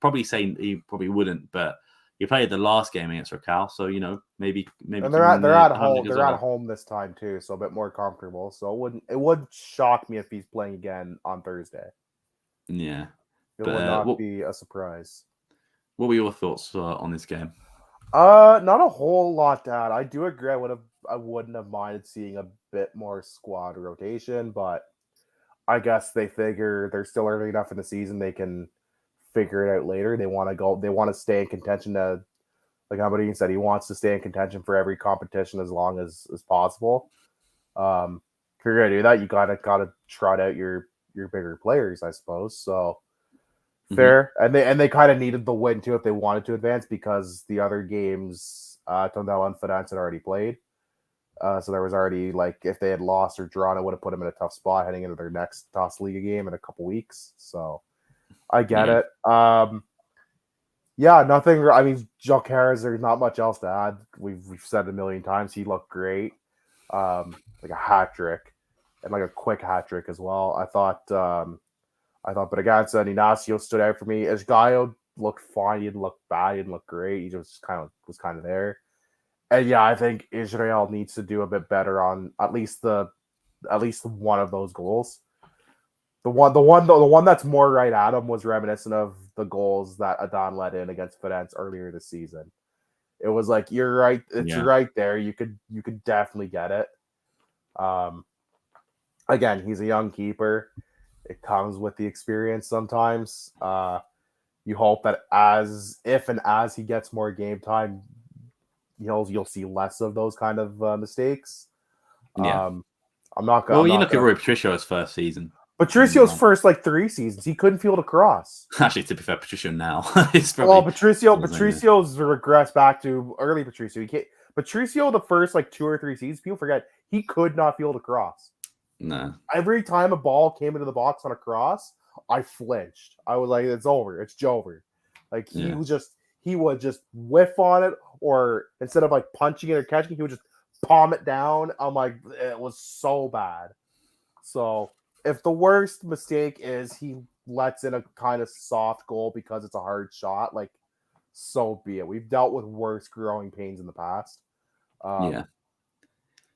probably say he probably wouldn't, but he played the last game against Racal, so maybe. And they're at home. They're at home this time too, so a bit more comfortable. So it would shock me if he's playing again on Thursday. Yeah, it would not be a surprise. What were your thoughts on this game? Not a whole lot to add. I do agree. I wouldn't have minded seeing a bit more squad rotation, but I guess they figure they're still early enough in the season they can figure it out later. They want to stay in contention to, like Aberdeen said, he wants to stay in contention for every competition as long as possible. If you're gonna do that, you gotta trot out your bigger players, I suppose. So fair. And they kind of needed the win too if they wanted to advance, because the other games Tondela and Farense had already played. So there was already, like, if they had lost or drawn, it would have put them in a tough spot heading into their next TOS Liga game in a couple weeks. So I get it. Yeah, nothing. I mean, Jacques Harris, there's not much else to add. We've said it a million times. He looked great. Like a hat trick, and like a quick hat trick as well. I thought Braganza and Ignacio stood out for me. Esgaio looked fine. He didn't look bad. He didn't look great. He just was kind of there. And yeah, I think Israel needs to do a bit better on at least one of those goals. The one that's more right at him was reminiscent of the goals that Adan let in against Farense earlier this season. It was like, you're right, it's right there. You could definitely get it. Again, he's a young keeper. It comes with the experience sometimes. You hope that as he gets more game time, you'll see less of those kind of mistakes. Yeah. I'm not going. Well, you look at Rui Patricio's first season. Patricio's first 3 seasons, he couldn't field a cross. Actually, to be fair, Patricio now. Patricio's regressed back to early Patricio. Patricio, the first 2 or 3 seasons, people forget, he could not field a cross. No. Every time a ball came into the box on a cross, I flinched. I was like, it's over. It's Jover. He would just whiff on it, or instead of punching it or catching it, he would just palm it down. I'm like, it was so bad. So if the worst mistake is he lets in a kind of soft goal because it's a hard shot, so be it. We've dealt with worse growing pains in the past.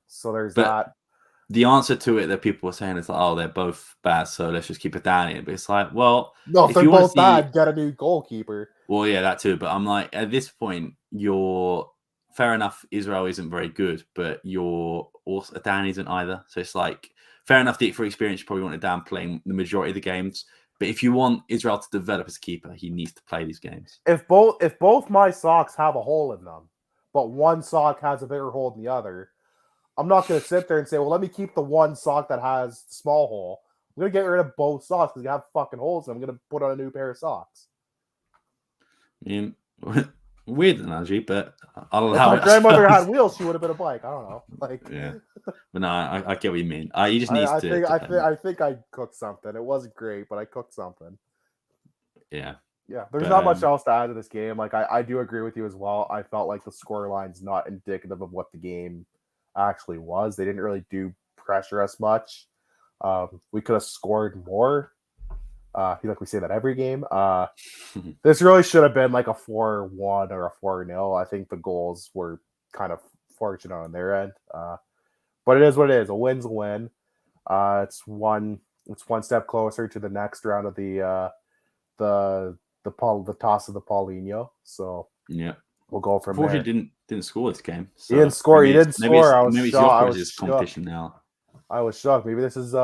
So there's that. The answer to it that people were saying is they're both bad, so let's just keep it down here. But it's like, well, no, if they're both bad, get a new goalkeeper. Well, yeah, that too. But I'm like, at this point, fair enough. Israel isn't very good, but Dan isn't either. So it's like, fair enough. For experience, you probably want Dan playing the majority of the games. But if you want Israel to develop as a keeper, he needs to play these games. If both my socks have a hole in them, but one sock has a bigger hole than the other, I'm not going to sit there and say, well, let me keep the one sock that has the small hole. I'm going to get rid of both socks because they have fucking holes, and I'm going to put on a new pair of socks. I mean, weird analogy, but I'll allow it. If my grandmother had wheels, she would have been a bike. I don't know. Yeah. But no, I get what you mean. He just needs to. I think I cooked something. It wasn't great, but I cooked something. Yeah. Yeah. There's not much else to add to this game. I do agree with you as well. I felt like the scoreline's not indicative of what the game actually was. They didn't really do pressure us much. We could have scored more. I feel like we say that every game. This really should have been a 4-1 or a 4-0. I think the goals were kind of fortunate on their end. But it is what it is. A win's a win. It's one step closer to the next round of the toss of the Paulinho. So yeah, we'll go from there. He didn't score this game. So he didn't score. I was maybe shocked. it's competition now. I was shocked. Maybe this is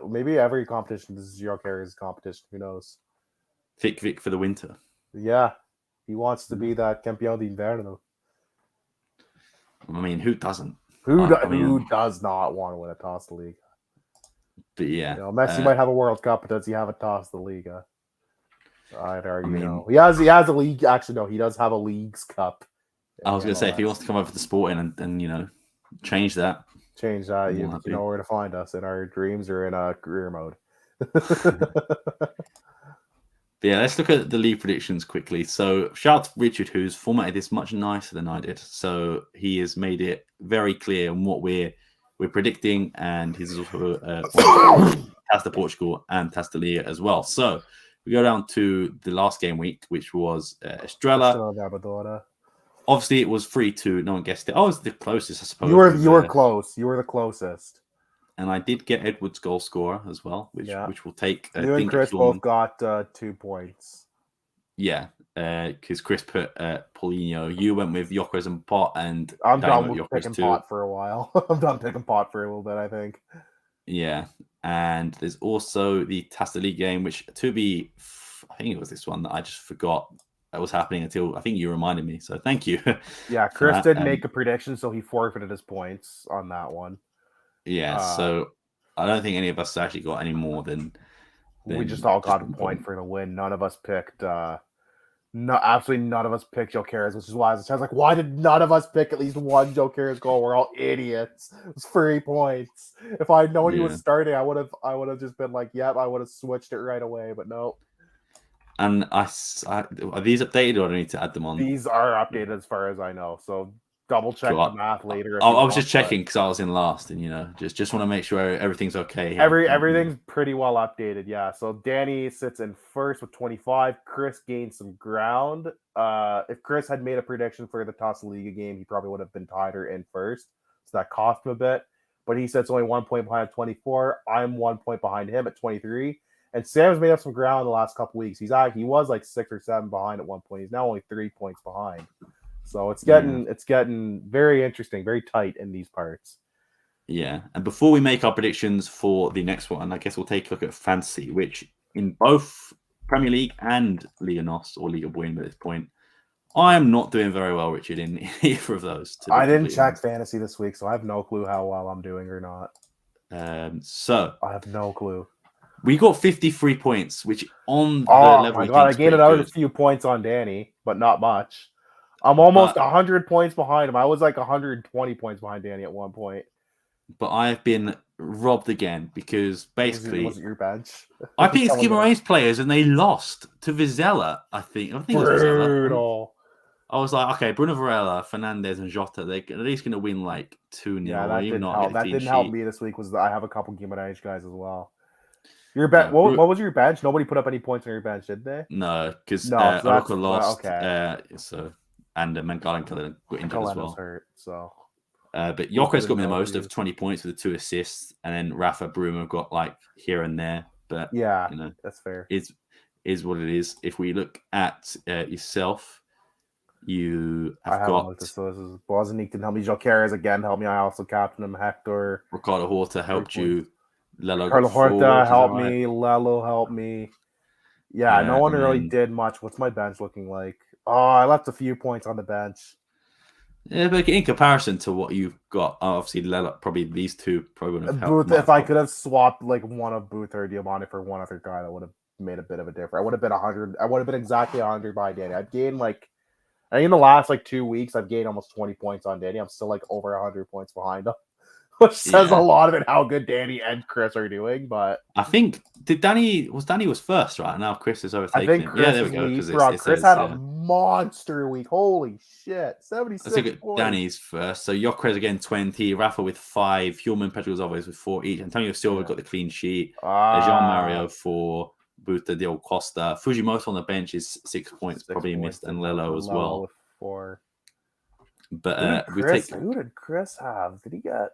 maybe every competition. This is Joker's competition. Who knows? Vic for the winter. Yeah, he wants to be that campeão de inverno. I mean, who doesn't? Who does not want to win a Taça League? But yeah, Messi might have a World Cup, but does he have a Taça Liga? I'd argue no. He has a league. Actually, no, he does have a Leagues Cup. I was going to say, if he wants to come over to Sporting and change that, you know where to find us in our dreams or in a career mode. Yeah, let's look at the league predictions quickly. So shout out to Richard, who's formatted this much nicer than I did. So he has made it very clear on what we're predicting, and he's also Taça Portugal and Taça Liga as well. So we go down to the last game week, which was Estrela. Obviously, it was 3-2. No one guessed it. I was the closest, I suppose. You were close. You were the closest. And I did get Edwards' goal scorer as well, which will take. You and Chris both got 2 points. Yeah, because Chris put Paulinho. You went with Jokeres and Pot, and I'm done with picking Pot for a while. I'm done picking Pot for a little bit, I think. Yeah, and there's also the Taça League game, which I think it was this one that I just forgot that was happening until I think you reminded me. So thank you. Yeah, Chris didn't make a prediction, so he forfeited his points on that one. Yeah, so I don't think any of us actually got any more than we just all got a point for the win. None of us picked absolutely none of us picked Jokeres, which is why I was like, why did none of us pick at least one Jokeres goal? We're all idiots. It was 3 points. If I had known he was starting, I would have just been like, yep, I would have switched it right away, but no. And are these updated, or do I need to add them on? These are updated as far as I know. So double check the math later. I was just checking because I was in last, and just want to make sure everything's okay. Everything's pretty well updated, yeah. So Danny sits in first with 25. Chris gained some ground. If Chris had made a prediction for the Taça Liga game, he probably would have been tied or in first. So that cost him a bit. But he sits only 1 point behind at 24. I'm 1 point behind him at 23. And Sam's made up some ground the last couple weeks. He was like 6 or 7 behind at one point. He's now only 3 points behind. So it's getting very interesting, very tight in these parts. Yeah. And before we make our predictions for the next one, I guess we'll take a look at Fantasy, which in both Premier League and Liga NOS or Liga Buena at this point, I am not doing very well, Richard, in either of those. I didn't check Fantasy this week, so I have no clue how well I'm doing or not. So I have no clue. We got 53 points, which on the level. Oh my god! I gained another few points on Danny, but not much. I'm almost 100 points behind him. I was like 120 points behind Danny at one point. But I've been robbed again because basically was it your bench? I picked Guimarães players and they lost to Vizela. I think it was Vizela. I was like, okay, Bruno Varela, Fernandez, and Jota, they're at least going to win like 2-0. Yeah, that didn't help. That didn't help me this week. I have a couple Guimarães guys as well. Your bench. What was your bench? Nobody put up any points on your bench, did they? No, because Europa lost. And Mangala got injured as well. Hurt, so. But Jokeres got me the most of 20 points with the 2 assists, and then Rafa Bruma got like here and there. But yeah, that's fair. Is what it is. If we look at yourself, you have got. So this is Bosniak didn't help me. Jokeres again helped me. I also captained him. Hector. Ricardo Horta helped you. Ricardo Horta helped me. Lello helped me. Yeah, no one really did much. What's my bench looking like? Oh, I left a few points on the bench. Yeah, but in comparison to what you've got, obviously, probably these two probably would have helped. If I could have swapped like one of Booth or Diamante for one other guy, that would have made a bit of a difference. I would have been 100. I would have been exactly 100 by Danny. I've gained I think in the last 2 weeks, I've gained almost 20 points on Danny. I'm still over 100 points behind him, which says a lot about how good Danny and Chris are doing. But I think Danny was first, right? Now Chris is overtaking him. Yeah, there we go. Chris had a monster week. Holy shit, 76 points. Danny's first. So Jokeres again 20, Rafa with 5, Human Pedro's always with 4 each. Antonio Silva got the clean sheet. Jean Mario 4. Buta Del Costa. Fujimoto on the bench is 6 points, probably missed, and Lello as well. With 4. But who did Chris have? Did he get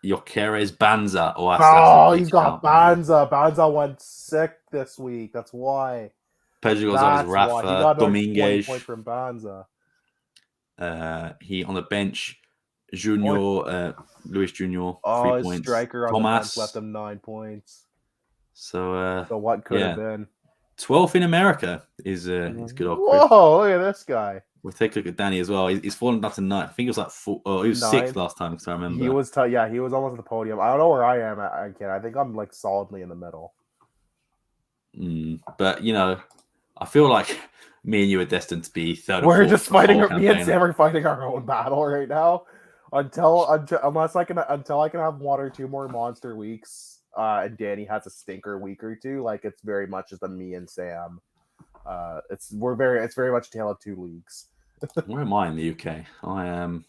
Jokeres, Banza? He's got Banza. Banza went sick this week. That's why. Pedro Gonzalez, Rafa, Dominguez. Point from Banza. He on the bench. Junior, Luis Junior, 3 his points. striker on the bench Thomas left him 9 points. So what could have been 12th in America is good old Chris. Whoa, look at this guy. We'll take a look at Danny as well. He's fallen down to 9th. I think it was like 4. Oh, he was 6th last time, because I remember. He was he was almost at the podium. I don't know where I am again. I think I'm like solidly in the middle. But I feel like me and you are destined to be third. We're just fighting. Me and Sam are fighting our own battle right now. Until I can have 1 or 2 more monster weeks, and Danny has a stinker week or 2. Like, it's very much just a me and Sam. It's very much a tale of 2 leagues. Where am I in the UK? I am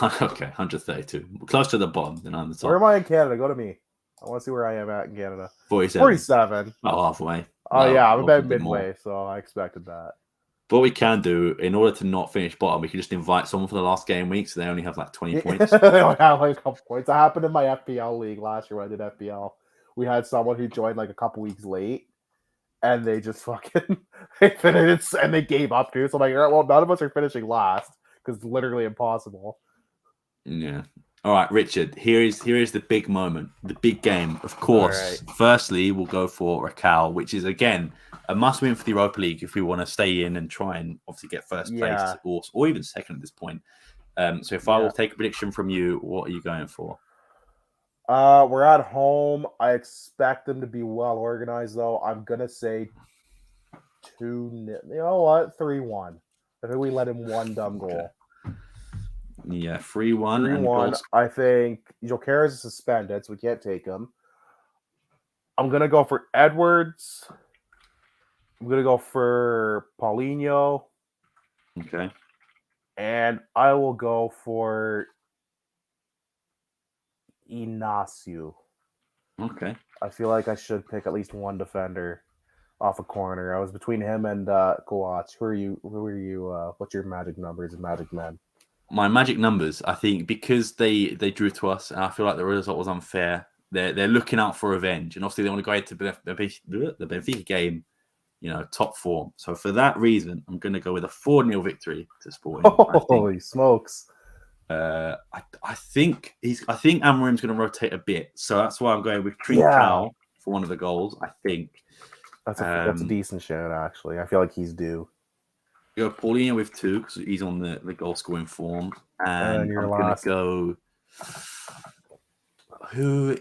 okay, 132, close to the bottom. Then I'm the top. Where am I in Canada? Go to me. I want to see where I am at in Canada. 47. Oh, halfway. Oh yeah, I'm about midway, so I expected that. But what we can do, in order to not finish bottom, we can just invite someone for the last game week, so they only have like 20 points. They only have like a couple points. That happened in my FPL league last year when I did FPL. We had someone who joined like a couple weeks late, and they just fucking they finished and they gave up too. So I'm like, all right, well, none of us are finishing last because it's literally impossible. Yeah. All right, Richard. Here is the big moment, the big game. Of course, Firstly, we'll go for Raquel, which is again a must-win for the Europa League if we want to stay in and try and obviously get first place or even second at this point. So if I will take a prediction from you, what are you going for? We're at home. I expect them to be well organized, though. I'm gonna say 2-0. You know what? 3-1. I think we let in 1 dumb goal. Yeah, 3-1. 3-1. I think Jokeres is suspended, so we can't take him. I'm gonna go for Edwards. I'm gonna go for Paulinho. Okay. And I will go for Inacio. Okay. I feel like I should pick at least 1 defender off a corner. I was between him and Kovac. Who are you? What's your magic numbers and magic men? My magic numbers, I think, because they drew to us, and I feel like the result was unfair. They're looking out for revenge, and obviously they want to go into the Benfica game, top form. So for that reason, I'm going to go with a 4-0 victory to Sporting. Holy smokes! I think Amorim's going to rotate a bit, so that's why I'm going with Trincao for one of the goals. I think that's a decent shout. Actually, I feel like he's due. Go Paulinho with 2 because he's on the goal scoring form, and I'm going to go. Who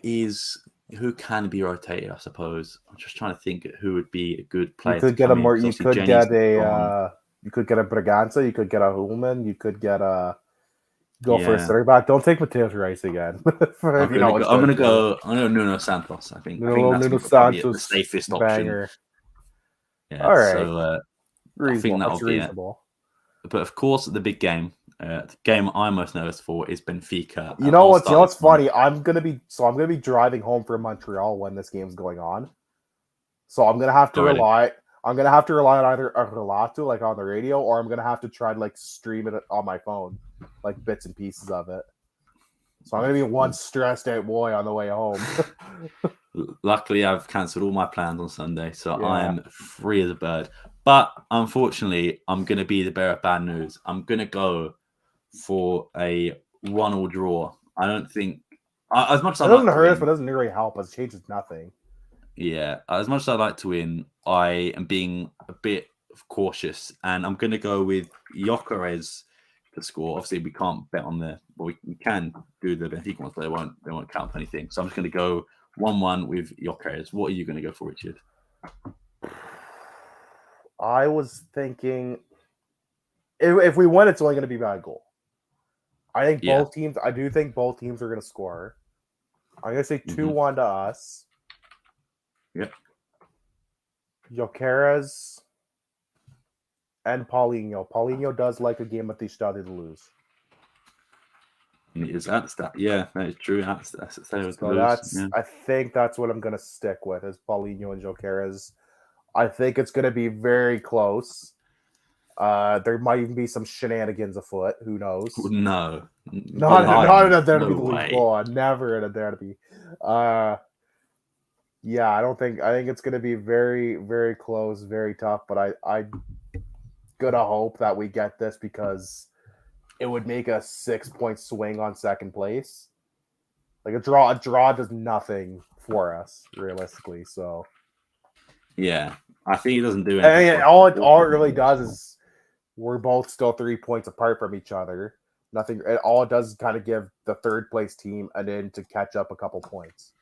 can be rotated? I suppose I'm just trying to think who would be a good player. You could get a Braganza. You could get a Hullman. You could get a. Go for a center back. Don't take Mateus Rice again. I'm gonna go Nuno Santos. I think Nuno Santos the safest banger. option. Yeah. All right. So I think that'll be reasonable. But of course, the big game, the game I'm most nervous for is Benfica. You know what's funny? I'm gonna be driving home from Montreal when this game's going on. So I'm gonna have to rely. I'm gonna have to rely on either a relato, like on the radio, or I'm gonna have to try to like stream it on my phone, like bits and pieces of it. So I'm gonna be one stressed out boy on the way home. Luckily, I've cancelled all my plans on Sunday, so I am free as a bird. But unfortunately, I'm gonna be the bearer of bad news. I'm gonna go for a 1-1 draw. I don't think as much as it doesn't hurt us, but it doesn't really help us. It changes nothing. Yeah, as much as I'd like to win, I am being a bit cautious, and I'm going to go with Jokeres to score. Obviously, we can't bet on we can do the Benfica ones, but they won't count for anything. So I'm just going to go 1-1 with Jokeres. What are you going to go for, Richard? I was thinking if we win, it's only going to be by a goal. I think both teams. I do think both teams are going to score. I'm going to say 2-1 to us. Yep. Jokeres and Paulinho. Paulinho does like a game at the Stade to lose. Is that stat? Yeah, that is true. That's I think that's what I'm going to stick with is Paulinho and Jokeres. I think it's going to be very close. There might even be some shenanigans afoot. Who knows? No. Not in a derby league. Oh, never in a derby. Yeah, I think it's going to be very, very close, very tough, but I'm going to hope that we get this because it would make a 6-point swing on second place. Like a draw does nothing for us realistically. So Yeah, I think it doesn't do I anything. mean, all it really does is we're both still 3 points apart from each other. Nothing. All it does is kind of give the third place team an in to catch up a couple points.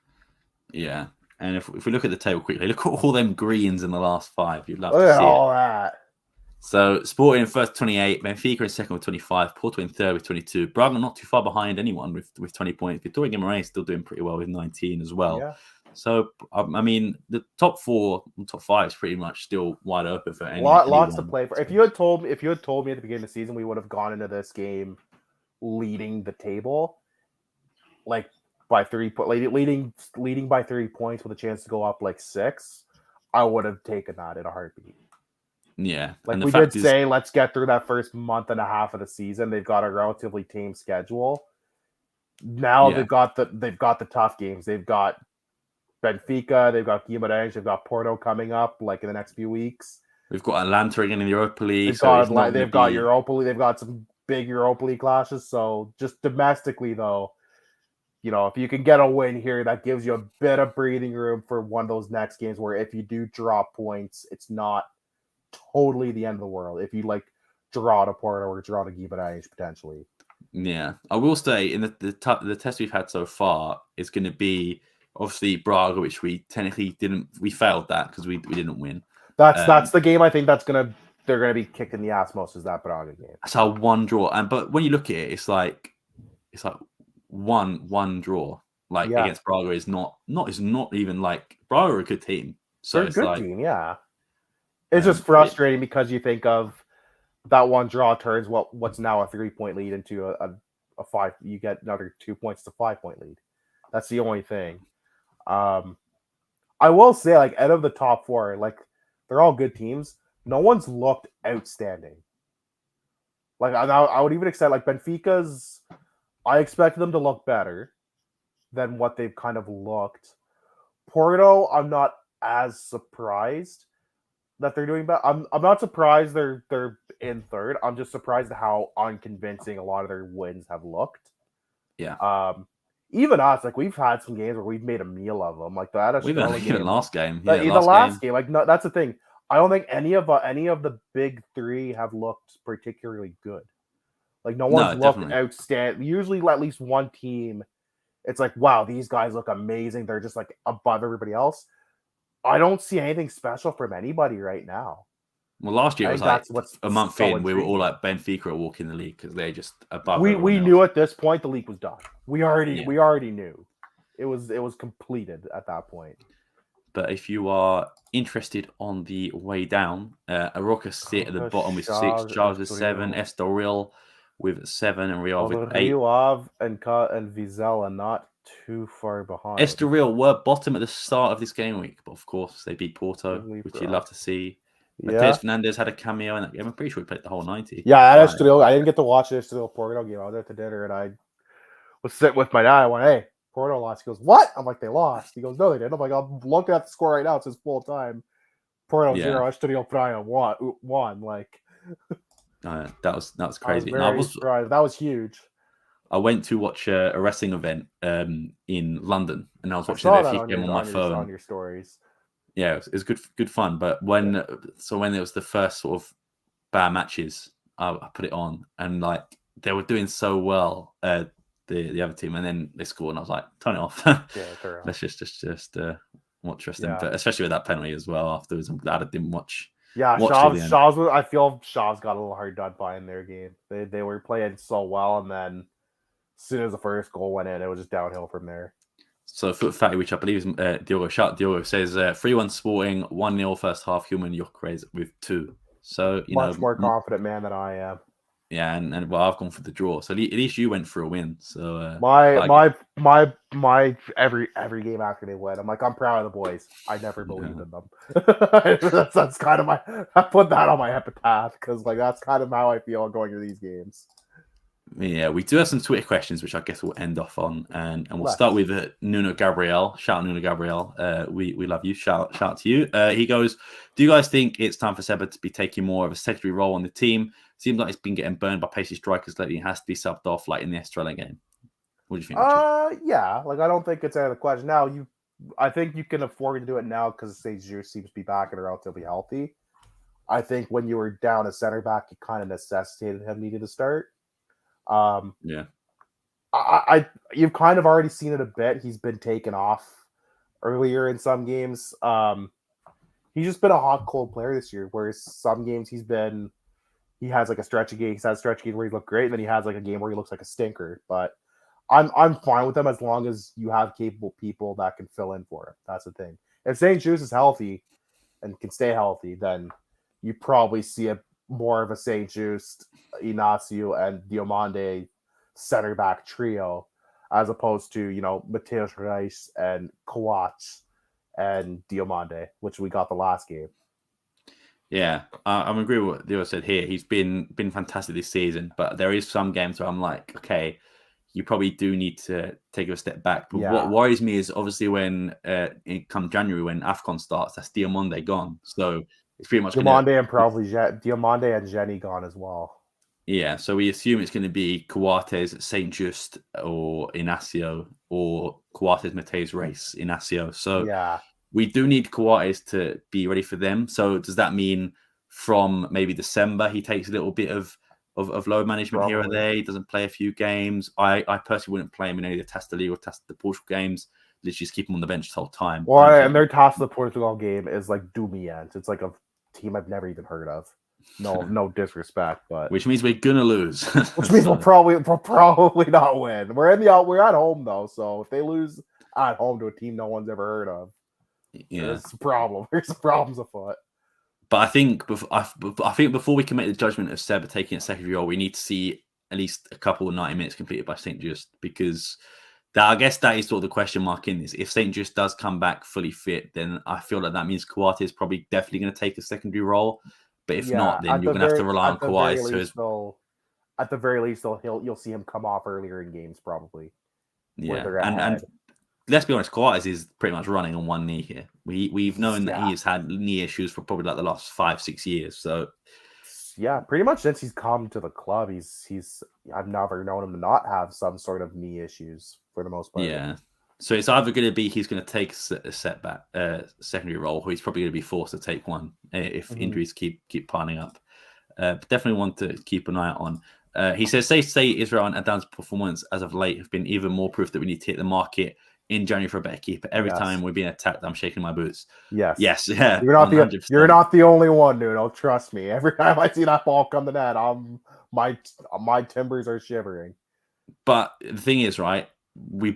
Yeah, and if we look at the table quickly, look at all them greens in the last 5. You'd love Look to at see all it. that. So Sporting in first 28, Benfica in second with 25, Porto in third with 22. Braga not too far behind anyone with 20 points. Vitória Guimarães still doing pretty well with 19 as well. Yeah. So I mean, the top 4, top 5 is pretty much still wide open for Lots to anyone. play for. If you had told me at the beginning of the season we would have gone into this game leading the table, like by 3 leading by 3 points with a chance to go up like 6, I would have taken that in a heartbeat. Yeah, like we did say, let's get through that first month and a half of the season. They've got a relatively tame schedule. Now they've got the tough games. They've got Benfica, they've got Guimarães, they've got Porto coming up like in the next few weeks. We've got Atlanta again in the Europa League. They've got Europa League. They've got some big Europa League clashes. So just domestically, though, if you can get a win here, that gives you a bit of breathing room for one of those next games where if you do drop points, it's not totally the end of the world. If you draw to Porto or draw to Guimarães potentially. Yeah, I will say in the test we've had so far is going to be obviously Braga, which we technically we failed that because we didn't win. That's the game I think they're gonna be kicking the ass most is that Braga game. That's our one draw, but when you look at it, it's like one draw. Against Braga is not even like Braga are a good team. So they're a good team, yeah. It's just frustrating because you think of that one draw turns what's now a 3-point lead into a 5. You get another 2 points to 5-point lead. That's the only thing. I will say, out of the top 4, they're all good teams. No one's looked outstanding. I would even expect Benfica's. I expected them to look better than what they've kind of looked. Porto, I'm not as surprised that they're doing better. I'm not surprised they're in third. I'm just surprised at how unconvincing a lot of their wins have looked. Yeah. Even us, we've had some games where we've made a meal of them. Like the Estrela game, last game. Yeah, the last game. No, that's the thing. I don't think any of the big 3 have looked particularly good. No one's looked outstanding. Usually, at least one team, it's wow, these guys look amazing. They're just above everybody else. I don't see anything special from anybody right now. Well, last year it was a month in. We were all Benfica are walking the league because they're just above. We knew at this point the league was done. We already knew it was completed at that point. But if you are interested on the way down, Aroca sit at the bottom with 6, Charles with 7, Estoril with 7, and Rio with 8. Rio Ave and Vizela not too far behind. Estoril were bottom at the start of this game week, but of course they beat Porto, which you'd love to see. Mateus Fernandes had a cameo in that game. I'm pretty sure he played the whole 90. Yeah, at Estoril, I didn't get to watch the Estoril Porto game. I was at the dinner and I was sitting with my dad. I went, "Hey, Porto lost." He goes, "What?" I'm like, "They lost." He goes, "No, they didn't." I'm like, "I'm looking at the score right now. It says full time. Porto 0, Estoril Praia 1." That was crazy. I was surprised. That was huge. I went to watch a wrestling event in London, and I was watching the game on my phone. On your stories. Yeah, it was good fun. But when there was the first sort of bad matches, I put it on, and they were doing so well, the other team, and then they scored, and I was like, turn it off. Let's just watch wrestling. But especially with that penalty as well afterwards, I'm glad I didn't watch. Yeah, Shaw's. I feel Shaw's got a little hard done by in their game. They were playing so well, and then as soon as the first goal went in, it was just downhill from there. So Foot Fatty, which I believe is Diogo. Shout Diogo says 3-1 Sporting, 1-0 first half. Human Yorkres with 2. So much more confident man than I am. Yeah, and I've gone for the draw. So at least you went for a win. So my every game after they win, I'm like, I'm proud of the boys. I never believed in them. that's kind of I put that on my epitaph because that's kind of how I feel going to these games. Yeah, we do have some Twitter questions, which I guess we'll end off on, and we'll start with Nuno Gabriel. Shout out Nuno Gabriel. We love you. Shout out to you. He goes, do you guys think it's time for Seba to be taking more of a secondary role on the team? Seems like he's been getting burned by pacey strikers lately. He has to be subbed off, like in the Estrela game. What do you think, Richard? Yeah, like I don't think it's out of the question. Now I think you can afford to do it now because St. Just seems to be back and relatively healthy. I think when you were down a center back, it kind of necessitated him needing to start. Yeah. You've kind of already seen it a bit. He's been taken off earlier in some games. He's just been a hot, cold player this year. Whereas some games he has like a stretch of games. He's had a stretch game where he looked great, and then he has like a game where he looks like a stinker. But I'm fine with him as long as you have capable people that can fill in for him. That's the thing. If St. Just is healthy and can stay healthy, then you probably see more of a St. Just, Inacio, and Diomande center back trio, as opposed to Mateus Reis and Coates and Diomande, which we got the last game. Yeah, I'm agree with what Theo said here. He's been fantastic this season, but there is some games where I'm like, okay, you probably do need to take a step back. But what worries me is obviously when come January, when AFCON starts, that's Diomande gone. So it's pretty much Diomande and probably Diomande and Jenny gone as well. Yeah, so we assume it's going to be Coates, St. Just, or Inacio, or Coates, Mateus Reis, Inacio. So we do need Coates to be ready for them. So does that mean from maybe December he takes a little bit of load management here or there? He doesn't play a few games. I personally wouldn't play him in any of the Test the League or Test the Portugal games. Literally just keep him on the bench the whole time. Well, and their Test the Portugal game is like Dumient. It's like a team I've never even heard of. No disrespect, but which means we're gonna lose. Which means we'll probably not win. We're at home though, so if they lose at home to a team no one's ever heard of, there's a problem. There's problems afoot. But I think before we can make the judgment of Seba taking a secondary role, we need to see at least a couple of 90 minutes completed by St. Just, because I guess that is sort of the question mark in this. If St. Just does come back fully fit, then I feel like that means Coates is probably definitely going to take a secondary role. But if not, then you're going to have to rely on Coates. At the very least, you'll see him come off earlier in games, probably. Yeah, and let's be honest, Coates is pretty much running on one knee here. We've known that he has had knee issues for probably like the last 5-6 years. So yeah, pretty much since he's come to the club, I've never known him to not have some sort of knee issues for the most part. Yeah. So it's either going to be he's going to take a setback, secondary role, or he's probably going to be forced to take one if injuries keep piling up. But definitely one to keep an eye on. He says, say Israel and Adan's performance as of late have been even more proof that we need to hit the market in January for a better keeper. Every time we're being attacked, I'm shaking my boots. Yes, yeah. You're not the only one, dude. Oh, trust me. Every time I see that ball come to net, my timbers are shivering. But the thing is, right? We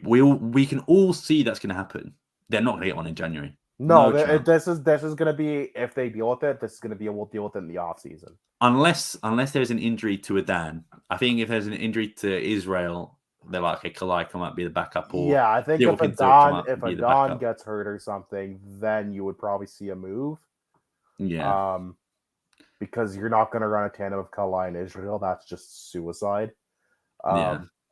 can all see that's going to happen. They're not going to get one in January. No, this is going to be, if they deal with it, this is going to be we'll deal with it in the off season. Unless there's an injury to Adan. I think if there's an injury to Israel, they're like, okay, Kalai might be the backup. Or I think if Adan gets hurt or something, then you would probably see a move. Yeah. Because you're not going to run a tandem of Kalai and Israel. That's just suicide.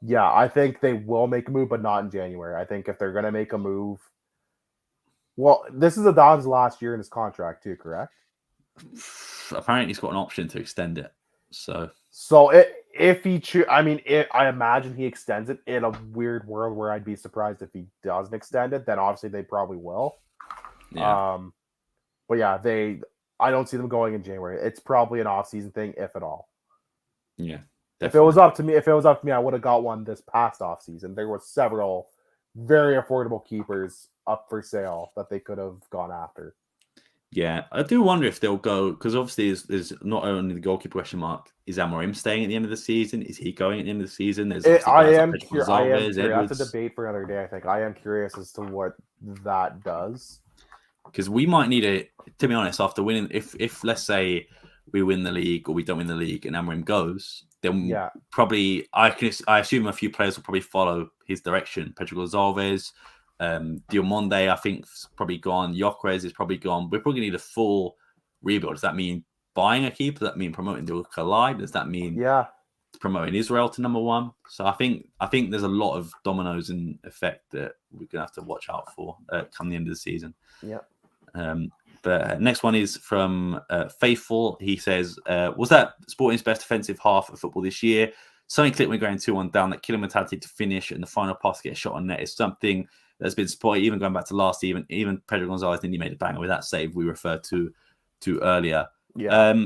Yeah, I think they will make a move, but not in January. I think if they're going to make a move... Well, this is Adan's last year in his contract too, correct? Apparently he's got an option to extend it. So if he I imagine he extends it in a weird world where I'd be surprised if he doesn't extend it. Then obviously they probably will. Yeah. But yeah, I don't see them going in January. It's probably an off-season thing, if at all. Yeah. Definitely. If it was up to me, I would have got one this past off-season. There were several very affordable keepers up for sale that they could have gone after. Yeah, I do wonder if they'll go, because obviously there's not only the goalkeeper question mark. Is Amorim staying at the end of the season? Is he going at the end of the season? That's a debate for another day. I think I am curious as to what that does, because we might need it. To be honest, after winning, if let's say we win the league or we don't win the league and Amorim goes, then probably I assume a few players will probably follow his direction. Pedro Gonçalves, Diomande, I think, is probably gone. Gyökeres is probably gone. We're probably going to need a full rebuild. Does that mean buying a keeper? Does that mean promoting the Kalai? Does that mean promoting Israel to number one. So I think there's a lot of dominoes in effect that we're gonna have to watch out for come the end of the season. Yeah. But next one is from Faithful. He says, was that Sporting's best defensive half of football this year? Something clicked when going 2-1 down. That killer mentality to finish and the final pass to get a shot on net is something that's been spotted, even going back to last season. Even Pedro Gonzalez, then he made a banger with that save we referred to earlier. Yeah.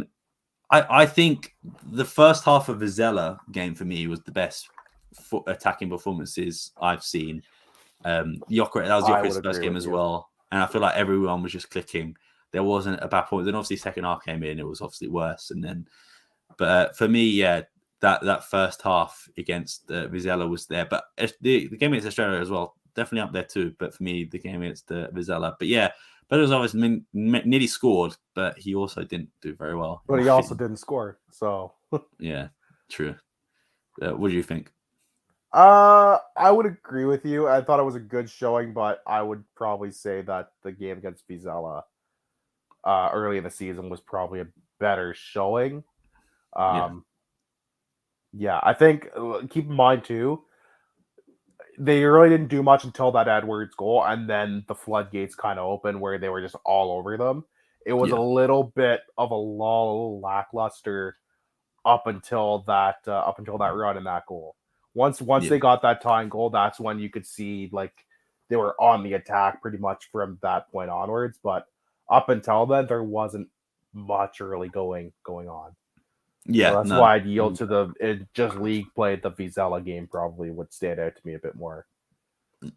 I think the first half of the Vizela game for me was the best attacking performances I've seen. That was Jokeres' first game as well. And I feel like everyone was just clicking. There wasn't a bad point. Then obviously second half came in, it was obviously worse. And then, but for me, yeah, that first half against Vizela was there. But the game against Estrela as well, definitely up there too. But for me, the game against Vizela. But yeah, Pedro Gonzalez nearly scored, but he also didn't do very well. But he also didn't score. So yeah, true. What do you think? I would agree with you. I thought it was a good showing, but I would probably say that the game against Vizela early in the season was probably a better showing. Yeah, I think keep in mind too, they really didn't do much until that Edwards goal, and then the floodgates kind of opened where they were just all over them. It was a little bit of a lackluster up until that run in that goal. Once they got that tying goal, that's when you could see like they were on the attack pretty much from that point onwards. But up until then, there wasn't much really going on. Yeah, so that's why I'd yield to just league play. The Vizela game probably would stand out to me a bit more.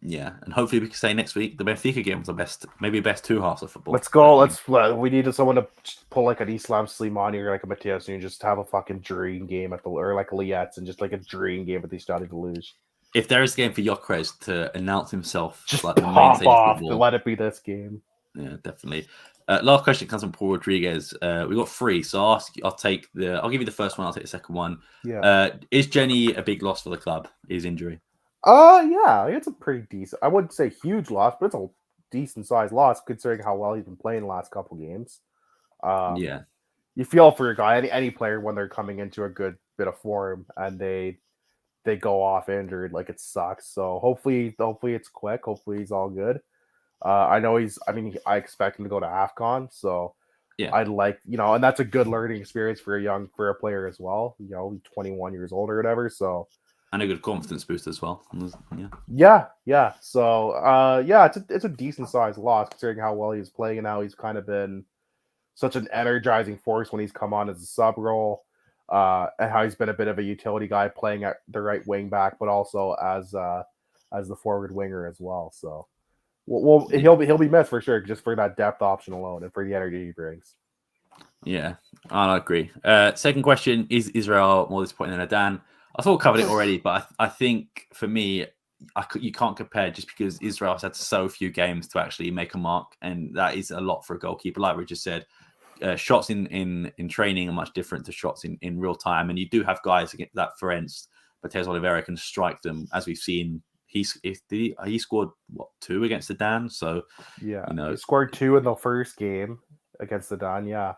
Yeah, and hopefully we can say next week the Benfica game was the best, maybe best two halves of football. Let's go. We needed someone to pull like an Islam Slimani or like a Matthias and just have a fucking dream game or like a Lietz and just like a dream game that they started to lose. If there is a game for Jokeres to announce himself, just like pop off to let it be this game. Yeah, definitely. Last question comes from Paul Rodriguez. We got three, so I'll give you the first one. I'll take the second one. Yeah. Is Jenny a big loss for the club? His injury? Yeah, it's a pretty decent. I wouldn't say huge loss, but it's a decent sized loss considering how well he's been playing the last couple games. Yeah, you feel for a guy, any player when they're coming into a good bit of form and they go off injured, like it sucks. So hopefully it's quick. Hopefully he's all good. I I expect him to go to AFCON, so yeah, I'd like, and that's a good learning experience for a player as well. 21 years old or whatever. So and a good confidence boost as well. Yeah. So it's a decent sized loss considering how well he's playing and how he's kind of been such an energizing force when he's come on as a sub role, and how he's been a bit of a utility guy playing at the right wing back, but also as the forward winger as well. So. Well, he'll be missed for sure, just for that depth option alone and for the energy he brings. Yeah, I agree. Second question, is Israel more disappointing than Adan? I thought I covered it already, but I think for me, you can't compare just because Israel's had so few games to actually make a mark, and that is a lot for a goalkeeper. Like Richard said, shots in training are much different to shots in real time, and you do have guys that Farense, Matheus Oliveira can strike them, as we've seen. He scored 2 against the Dan, so yeah, he scored 2 in the first game against the Dan. Yeah,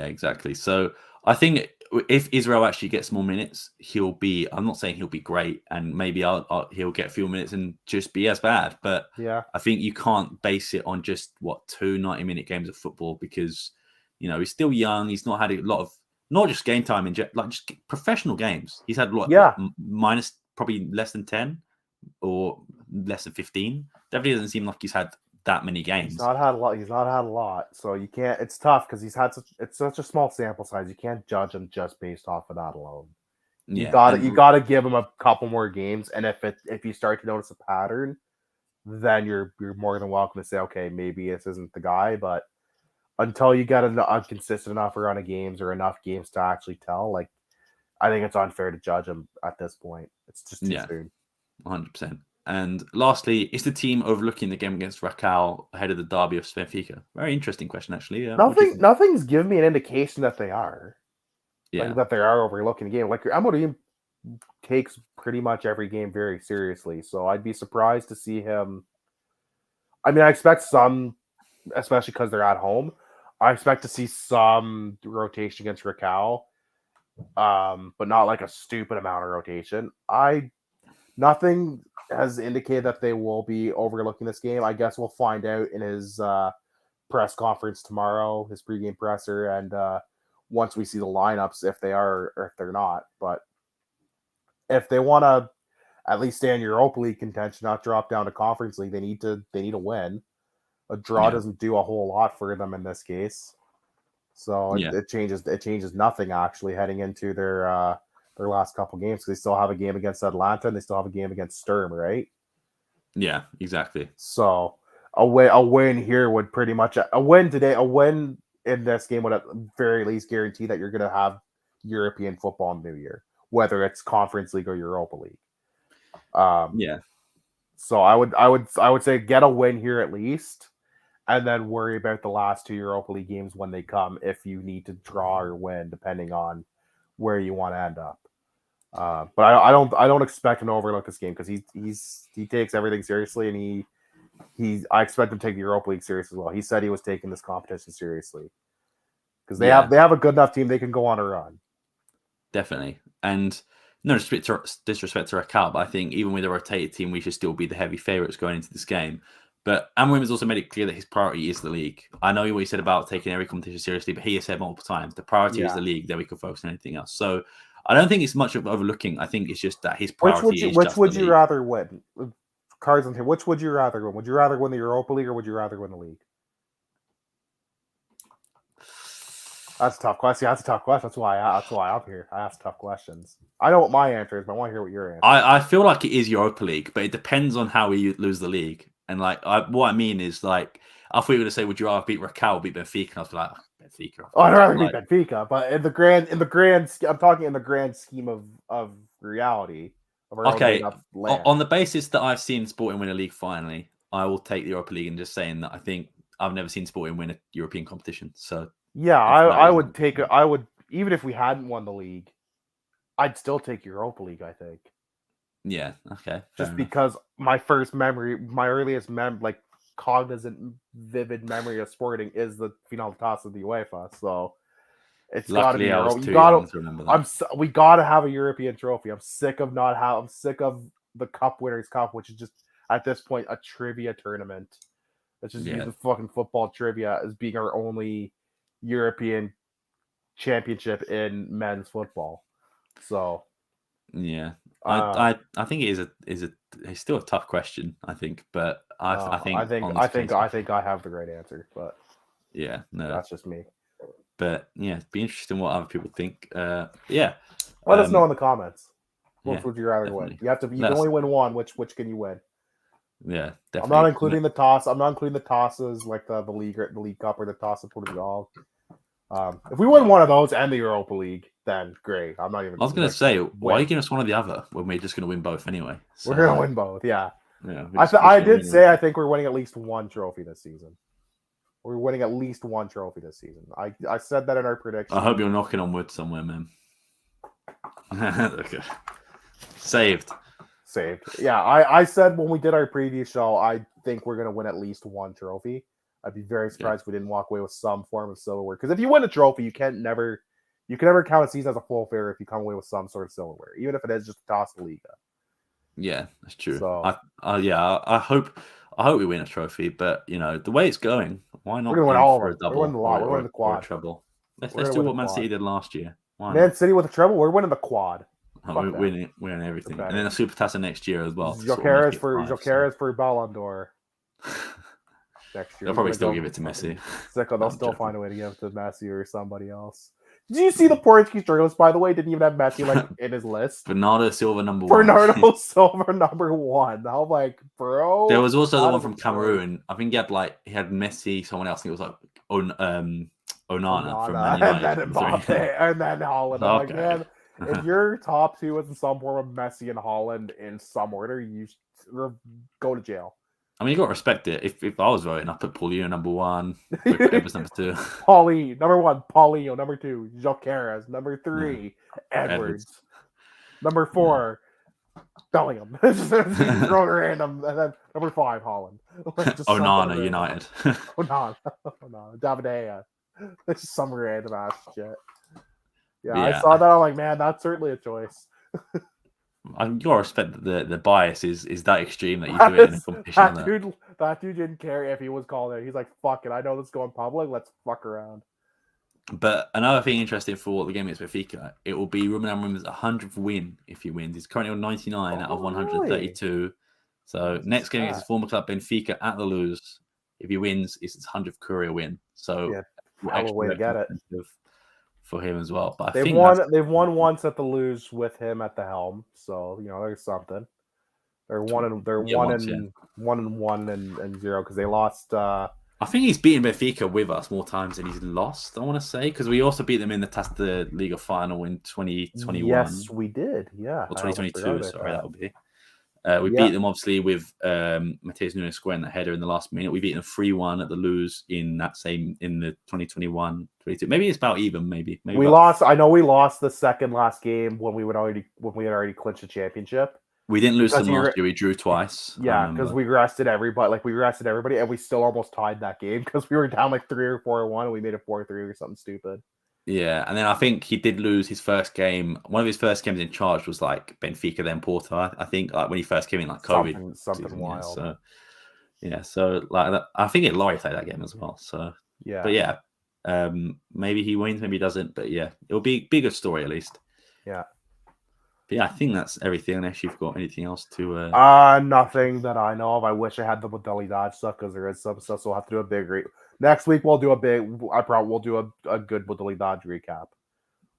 exactly. So I think if Israel actually gets more minutes, he'll be. I'm not saying he'll be great, and maybe he'll get a few minutes and just be as bad. But yeah, I think you can't base it on just 2 90-minute games of football because he's still young. He's not had a lot of not just game time in just professional games. He's had minus probably less than 10. Or less than 15. Definitely doesn't seem like he's had that many games. He's not had a lot. So you can't. It's tough because it's such a small sample size. You can't judge him just based off of that alone. Yeah, you gotta give him a couple more games, and if you start to notice a pattern, then you're more than welcome to say, okay, maybe this isn't the guy. But until you get a consistent enough run of games or enough games to actually tell, like I think it's unfair to judge him at this point. It's just too soon. 100%. And lastly, is the team overlooking the game against Raquel ahead of the derby of Benfica? Very interesting question, actually. Nothing's given me an indication that they are. Yeah. Like, that they are overlooking the game. Like Amorim takes pretty much every game very seriously, so I'd be surprised to see him. I mean, I expect some, especially because they're at home. I expect to see some rotation against Raquel. but not like a stupid amount of rotation. Nothing has indicated that they will be overlooking this game. I guess we'll find out in his press conference tomorrow, his pregame presser, and once we see the lineups, if they are or if they're not. But if they want to at least stay in Europa League contention, not drop down to Conference League, they need to win. A draw doesn't do a whole lot for them in this case. So it changes nothing actually heading into their last couple games. They still have a game against Atlanta and they still have a game against Sturm, right? Yeah, exactly. So a win here would pretty much a win in this game would at very least guarantee that you're going to have European football in the new year, whether it's Conference League or Europa League. So I would say get a win here at least, and then worry about the last 2 Europa League games when they come if you need to draw or win, depending on where you want to end up. But I don't expect him to overlook this game because he takes everything seriously, and I expect him to take the Europa League seriously as well. He said he was taking this competition seriously because they have a good enough team they can go on a run. Definitely, and no disrespect to Raquel, but I think even with a rotated team, we should still be the heavy favourites going into this game. But Amorim has also made it clear that his priority is the league. I know what he said about taking every competition seriously, but he has said multiple times the priority is the league. Then we can focus on anything else. So I don't think it's much of overlooking. I think it's just that his priority Which would you rather win? Cards on here. Which would you rather win? Would you rather win the Europa League or would you rather win the league? That's a tough question. That's a tough question. That's why I'm here. I ask tough questions. I know what my answer is, but I want to hear what your answer is. I feel like it is Europa League, but it depends on how we lose the league. And like, what I mean is, like, I thought you were going to say, would you rather beat Raquel or beat Benfica? And I was like, Benfica. I'd rather beat Benfica, but in the grand, I'm talking in the grand scheme of reality. Okay, on the basis that I've seen Sporting win a league finally, I will take the Europa League and just saying that I think I've never seen Sporting win a European competition. So yeah, I would take it. I would, even if we hadn't won the league, I'd still take Europa League. I think. Yeah. Okay. Just because my earliest cognizant, vivid memory of Sporting is the final toss of the UEFA. So it's got to be. We got to have a European trophy. I'm sick of the Cup Winners' Cup, which is just at this point a trivia tournament. Let's just use the fucking football trivia as being our only European championship in men's football. So yeah, I think it is it's still a tough question. I think, but I think I have the right answer. But yeah, no, that's just me. But yeah, it'd be interesting what other people think. Yeah, let us know in the comments. Which would you rather win? You have to. You can only win one. Which can you win? Yeah, definitely. I'm not including the toss. I'm not including the tosses like the League Cup or the toss of Portugal. If we win one of those and the Europa League, then great. I'm not even. I was going to say, why are you giving us one or the other when we're just going to win both anyway? So, we're going to win both. Yeah. Yeah. I did say I think we're winning at least one trophy this season. We're winning at least one trophy this season. I said that in our prediction. I hope you're knocking on wood somewhere, man. Okay. Saved. Yeah, I said when we did our previous show, I think we're going to win at least one trophy. I'd be very surprised if we didn't walk away with some form of silverware. Because if you win a trophy, you can never count a season as a full failure if you come away with some sort of silverware, even if it is just a toss to Liga. Yeah, that's true. So, I hope we win a trophy, but the way it's going, why not? We're gonna win all of them. We're winning the lot. We're winning the quad. Treble. Let's do what Man City did last year. Man City with a treble. We're winning the quad. We're winning everything, and then a Super Tassa next year as well. Jokeres for Ballon d'Or next year. They'll probably still give it to Messi. They'll still find a way to give it to Messi or somebody else. Did you see the Portuguese journalist, by the way, didn't even have Messi in his list? Bernardo Silva number 1. Bernardo Silva number 1. I'm like, bro. There was also the one from Cameroon. I think he had Messi, someone else. And it was like Onana from Man United. And then Haaland. I'm like, man, if your top two is in some form of Messi and Haaland in some order, you go to jail. I mean, you got to respect it. If I was voting, I'd put Paulinho number 1, Evans number 2. Paulinho, number 1, Paulinho, number 2, Jokeres, number 3, Edwards. Number 4, Bellingham. Throw it random. And then number 5, Haaland. Onana, United. Onana, David Gea. This is some random ass shit. Yeah, I saw that. I'm like, man, that's certainly a choice. You gotta respect that the bias is that extreme that you do it in a competition. That dude didn't care if he was called out. He's like, fuck it, I know this is going public. Let's fuck around. But another thing interesting for the game against Benfica, it will be Ruben Amorim's 100th win if he wins. He's currently on 99 out of 132. Really? So next game against his former club Benfica at the Luz. If he wins, it's his 100th career win. So hell way to get it for him as well. But they've won once at the Luz with him at the helm. So there's something. They're 1-1 and 0 because they lost. I think he's beaten Benfica with us more times than he's lost, I want to say, because we also beat them in the Taça Liga final in 2021. Yes, we did. Yeah. Or 2022, sorry, that would be. We beat them, obviously, with Mateus Nunes scoring that header in the last minute. We beat them 3-1 at the Luz in the 2021, 22. Maybe it's about even, maybe. We lost. I know we lost the second last game when we had already clinched the championship. We didn't lose them last year. We drew twice. Yeah, because we rested everybody. And we still almost tied that game because we were down like 3 or 4-1, and we made it 4-3 or something stupid. Yeah, and then I think he did lose his first game. One of his first games in charge was like Benfica, then Porto. I think like when he first came in, like COVID, something wild. So like that, I think it Laurie played that game as well. So but maybe he wins, maybe he doesn't. But yeah, it'll be a good story at least. Yeah. But yeah, I think that's everything. Unless you've got anything else to nothing that I know of. I wish I had the Modalidad stuff because there is some stuff, so we'll have to do a big next week. We'll do a good Modalidad recap.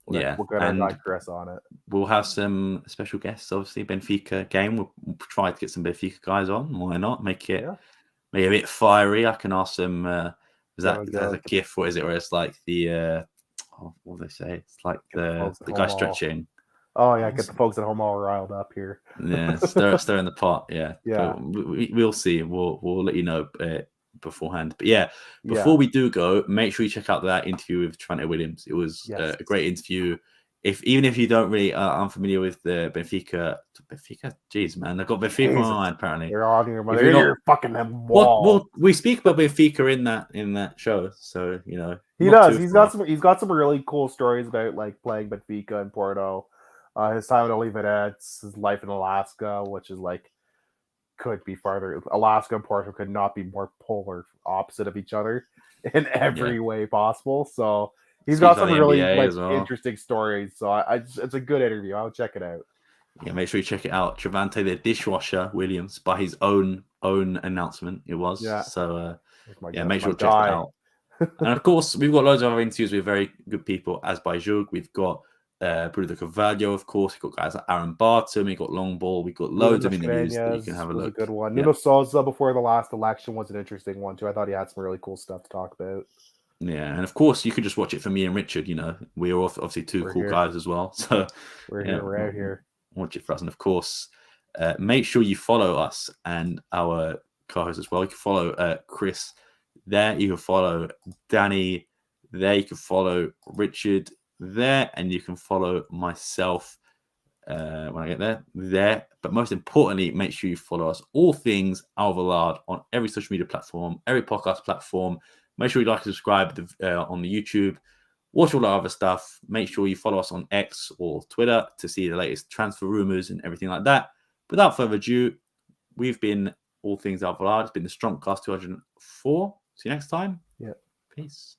We're gonna guide Chris on it. We'll have some special guests, obviously. Benfica game. We'll try to get some Benfica guys on. Why not? Make it a bit fiery. I can ask them. Is that a GIF? What is it? Where it's like the what do they say? It's like the guy stretching. Oh yeah, get the folks at home all riled up here. Yeah, stir in the pot. Yeah. We'll see. We'll let you know beforehand. But yeah, before we do go, make sure you check out that interview with Trevante Williams. It was a great interview. Even if you don't really are unfamiliar with the Benfica, jeez man, they've got Benfica on mind apparently. They're on here, but they're fucking them wall. Well, we speak about Benfica in that show, so he does. He's got some really cool stories about like playing Benfica and Porto. His time at Oliverettes, his life in Alaska, which is like could be farther. Alaska and Porto could not be more polar opposite of each other in every way possible. So he's got some really interesting stories. So it's a good interview. I'll check it out. Yeah, make sure you check it out. Trevante the Dishwasher Williams by his own announcement. It was so. Make sure to check it out. And of course, we've got loads of other interviews with very good people, as by Jug. We've got Bruno Carvalho, of course. We've got guys like Aaron Barton. We've got Long Ball. We've got loads of interviews that you can have a look. A good one. Nuno Souza before the last election was an interesting one too. I thought he had some really cool stuff to talk about. Yeah, and of course you could just watch it for me and Richard. We are obviously we're cool guys as well. So we're out here. Watch it for us, and of course, make sure you follow us and our co-hosts as well. You can follow Chris there. You can follow Danny there. You can follow Richard there, and you can follow myself when I get there. But most importantly, make sure you follow us all things Alvalade on every social media platform, every podcast platform. Make sure you like and subscribe on the YouTube. Watch all our other stuff. Make sure you follow us on X or Twitter to see the latest transfer rumors and everything like that. Without further ado, we've been all things Alvalade. It's been the Strompcast 204. See you next time. Yeah. Peace.